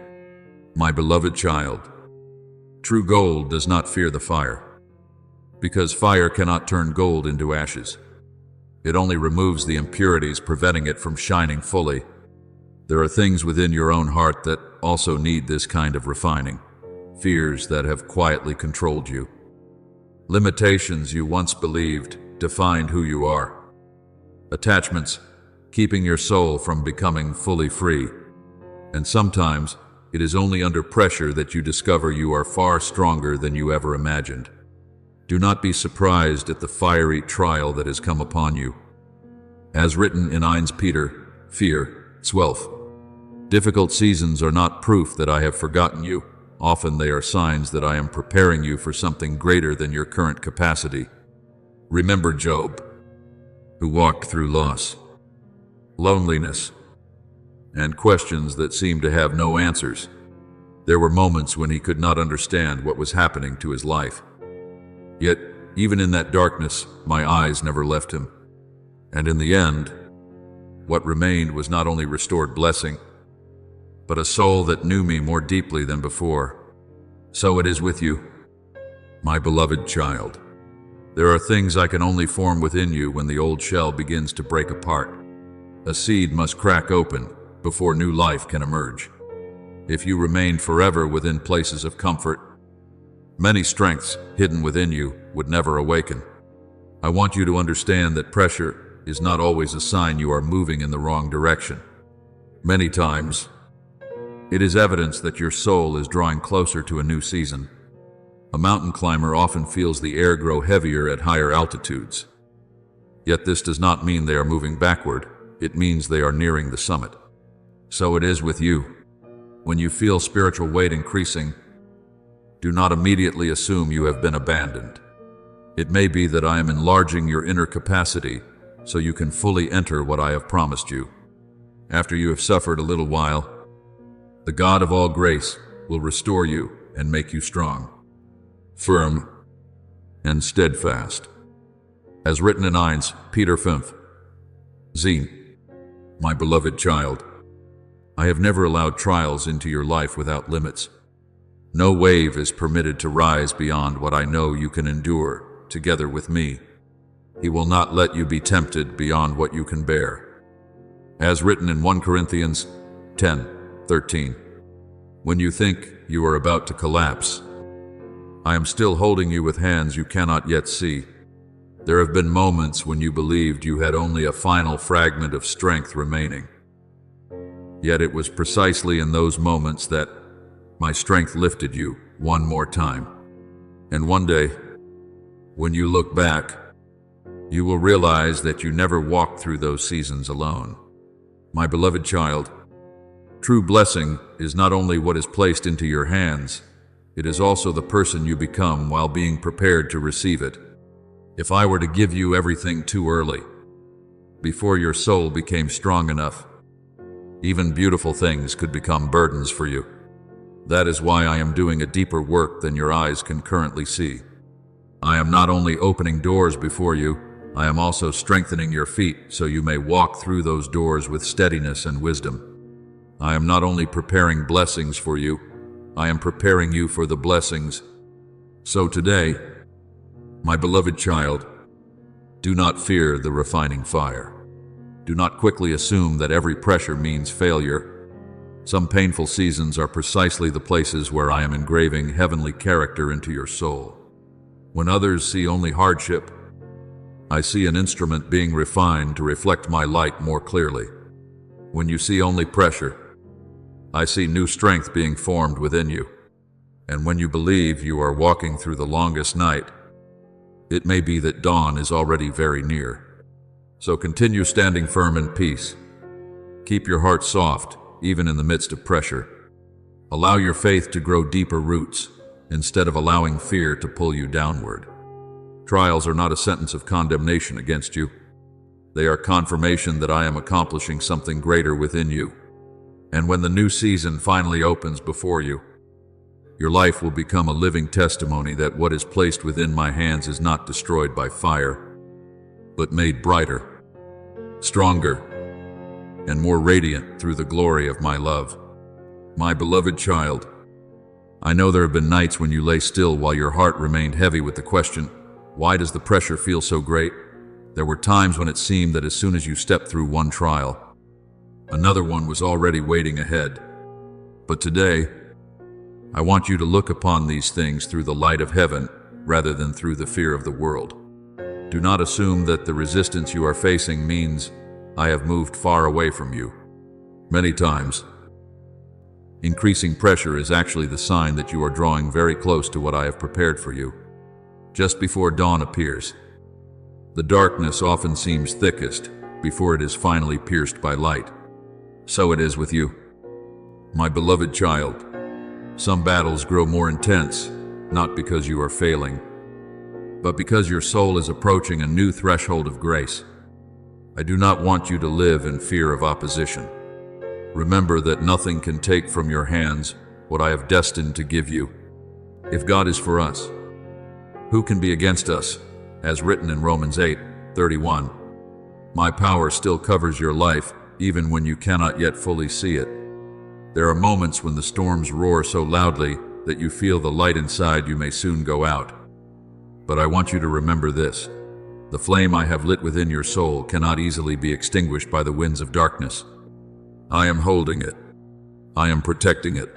My beloved child, true gold does not fear the fire, because fire cannot turn gold into ashes. It only removes the impurities, preventing it from shining fully. There are things within your own heart that also need this kind of refining. Fears that have quietly controlled you. Limitations you once believed defined who you are. Attachments keeping your soul from becoming fully free. And sometimes it is only under pressure that you discover you are far stronger than you ever imagined. Do not be surprised at the fiery trial that has come upon you. As written in 1 Peter 4:12, difficult seasons are not proof that I have forgotten you. Often they are signs that I am preparing you for something greater than your current capacity. Remember Job, who walked through loss, loneliness, and questions that seemed to have no answers. There were moments when he could not understand what was happening to his life. Yet, even in that darkness, my eyes never left him. And in the end, what remained was not only restored blessing, but a soul that knew me more deeply than before. So it is with you, my beloved child. There are things I can only form within you when the old shell begins to break apart. A seed must crack open before new life can emerge. If you remain forever within places of comfort, many strengths hidden within you would never awaken. I want you to understand that pressure is not always a sign you are moving in the wrong direction. Many times, it is evidence that your soul is drawing closer to a new season. A mountain climber often feels the air grow heavier at higher altitudes. Yet this does not mean they are moving backward. It means they are nearing the summit. So it is with you. When you feel spiritual weight increasing, do not immediately assume you have been abandoned. It may be that I am enlarging your inner capacity so you can fully enter what I have promised you. After you have suffered a little while, the God of all grace will restore you and make you strong, firm, and steadfast. As written in 1 Peter 5. My beloved child, I have never allowed trials into your life without limits. No wave is permitted to rise beyond what I know you can endure together with me. He will not let you be tempted beyond what you can bear. As written in 1 Corinthians 10:13, when you think you are about to collapse, I am still holding you with hands you cannot yet see. There have been moments when you believed you had only a final fragment of strength remaining. Yet it was precisely in those moments that my strength lifted you one more time. And one day, when you look back, you will realize that you never walked through those seasons alone. My beloved child, true blessing is not only what is placed into your hands, it is also the person you become while being prepared to receive it. If I were to give you everything too early, before your soul became strong enough, even beautiful things could become burdens for you. That is why I am doing a deeper work than your eyes can currently see. I am not only opening doors before you, I am also strengthening your feet so you may walk through those doors with steadiness and wisdom. I am not only preparing blessings for you, I am preparing you for the blessings. So today, my beloved child, do not fear the refining fire. Do not quickly assume that every pressure means failure. Some painful seasons are precisely the places where I am engraving heavenly character into your soul. When others see only hardship, I see an instrument being refined to reflect my light more clearly. When you see only pressure, I see new strength being formed within you. And when you believe you are walking through the longest night, it may be that dawn is already very near. So continue standing firm in peace. Keep your heart soft, even in the midst of pressure. Allow your faith to grow deeper roots, instead of allowing fear to pull you downward. Trials are not a sentence of condemnation against you. They are confirmation that I am accomplishing something greater within you. And when the new season finally opens before you, your life will become a living testimony that what is placed within my hands is not destroyed by fire, but made brighter, stronger, and more radiant through the glory of my love. My beloved child, I know there have been nights when you lay still while your heart remained heavy with the question, why does the pressure feel so great? There were times when it seemed that as soon as you stepped through one trial, another one was already waiting ahead. But today, I want you to look upon these things through the light of heaven rather than through the fear of the world. Do not assume that the resistance you are facing means I have moved far away from you. Many times, increasing pressure is actually the sign that you are drawing very close to what I have prepared for you. Just before dawn appears, the darkness often seems thickest before it is finally pierced by light. So it is with you. My beloved child, some battles grow more intense, not because you are failing, but because your soul is approaching a new threshold of grace. I do not want you to live in fear of opposition. Remember that nothing can take from your hands what I have destined to give you. If God is for us, who can be against us? As written in Romans 8:31, my power still covers your life even when you cannot yet fully see it. There are moments when the storms roar so loudly that you feel the light inside you may soon go out. But I want you to remember this. The flame I have lit within your soul cannot easily be extinguished by the winds of darkness. I am holding it. I am protecting it.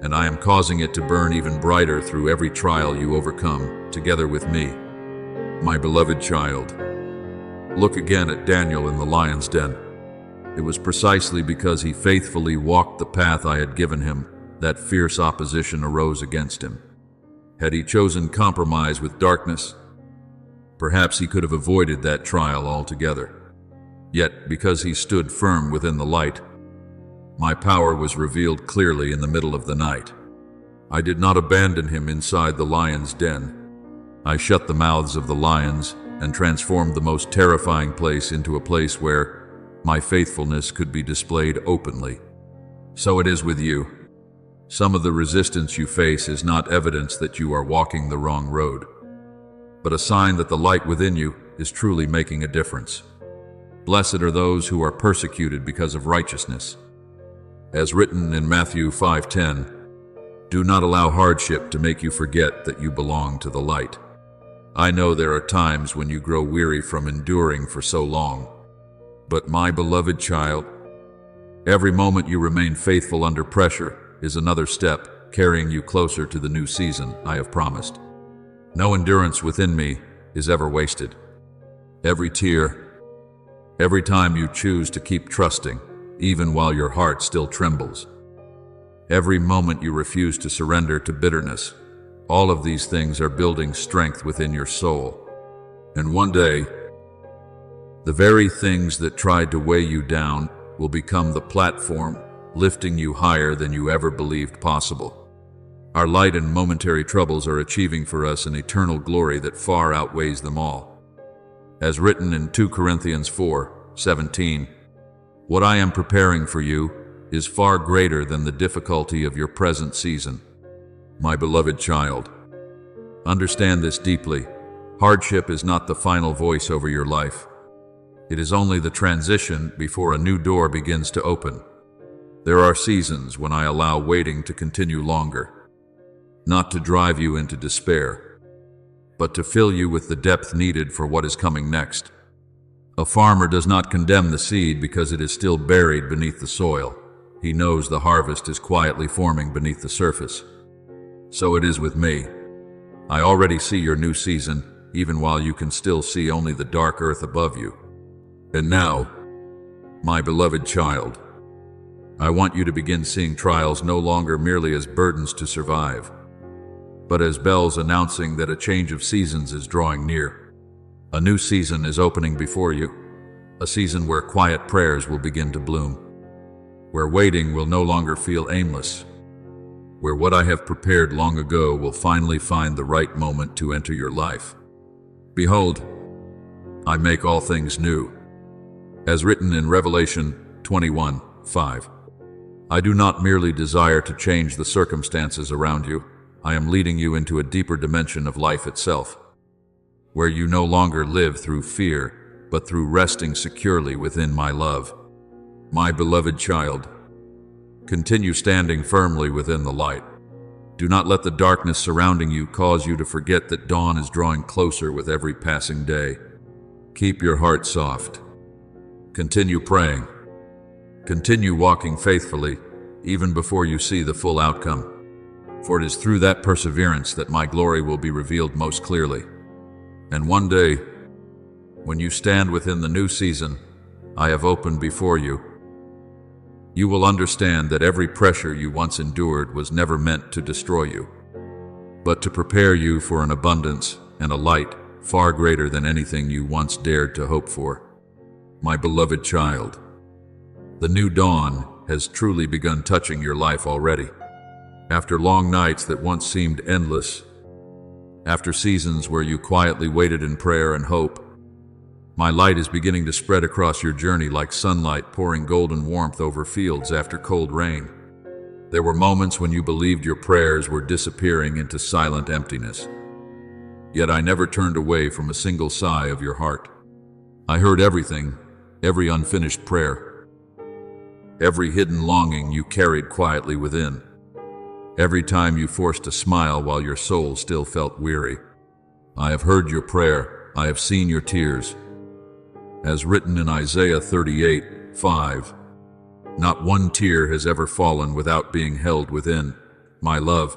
And I am causing it to burn even brighter through every trial you overcome, together with me. My beloved child, look again at Daniel in the lion's den. It was precisely because he faithfully walked the path I had given him that fierce opposition arose against him. Had he chosen compromise with darkness, perhaps he could have avoided that trial altogether. Yet, because he stood firm within the light, my power was revealed clearly in the middle of the night. I did not abandon him inside the lion's den. I shut the mouths of the lions and transformed the most terrifying place into a place where my faithfulness could be displayed openly. So it is with you. Some of the resistance you face is not evidence that you are walking the wrong road, but a sign that the light within you is truly making a difference. Blessed are those who are persecuted because of righteousness. As written in Matthew 5:10, do not allow hardship to make you forget that you belong to the light. I know there are times when you grow weary from enduring for so long, but my beloved child, every moment you remain faithful under pressure is another step carrying you closer to the new season I have promised. No endurance within me is ever wasted. Every tear, every time you choose to keep trusting, even while your heart still trembles, every moment you refuse to surrender to bitterness, all of these things are building strength within your soul. And one day, the very things that tried to weigh you down will become the platform lifting you higher than you ever believed possible. Our light and momentary troubles are achieving for us an eternal glory that far outweighs them all. As written in 2 Corinthians 4:17, what I am preparing for you is far greater than the difficulty of your present season. My beloved child, understand this deeply. Hardship is not the final voice over your life. It is only the transition before a new door begins to open. There are seasons when I allow waiting to continue longer, not to drive you into despair, but to fill you with the depth needed for what is coming next. A farmer does not condemn the seed because it is still buried beneath the soil. He knows the harvest is quietly forming beneath the surface. So it is with me. I already see your new season, even while you can still see only the dark earth above you. And now, my beloved child, I want you to begin seeing trials no longer merely as burdens to survive, but as bells announcing that a change of seasons is drawing near. A new season is opening before you, a season where quiet prayers will begin to bloom, where waiting will no longer feel aimless, where what I have prepared long ago will finally find the right moment to enter your life. Behold, I make all things new. As written in Revelation 21:5, I do not merely desire to change the circumstances around you. I am leading you into a deeper dimension of life itself, where you no longer live through fear, but through resting securely within my love. My beloved child, continue standing firmly within the light. Do not let the darkness surrounding you cause you to forget that dawn is drawing closer with every passing day. Keep your heart soft. Continue praying. Continue walking faithfully, even before you see the full outcome. For it is through that perseverance that my glory will be revealed most clearly. And one day, when you stand within the new season I have opened before you, you will understand that every pressure you once endured was never meant to destroy you, but to prepare you for an abundance and a light far greater than anything you once dared to hope for. My beloved child, the new dawn has truly begun touching your life already. After long nights that once seemed endless, after seasons where you quietly waited in prayer and hope, my light is beginning to spread across your journey like sunlight pouring golden warmth over fields after cold rain. There were moments when you believed your prayers were disappearing into silent emptiness. Yet I never turned away from a single sigh of your heart. I heard everything, every unfinished prayer, every hidden longing you carried quietly within, every time you forced a smile while your soul still felt weary. I have heard your prayer, I have seen your tears. As written in Isaiah 38:5, not one tear has ever fallen without being held within. My love,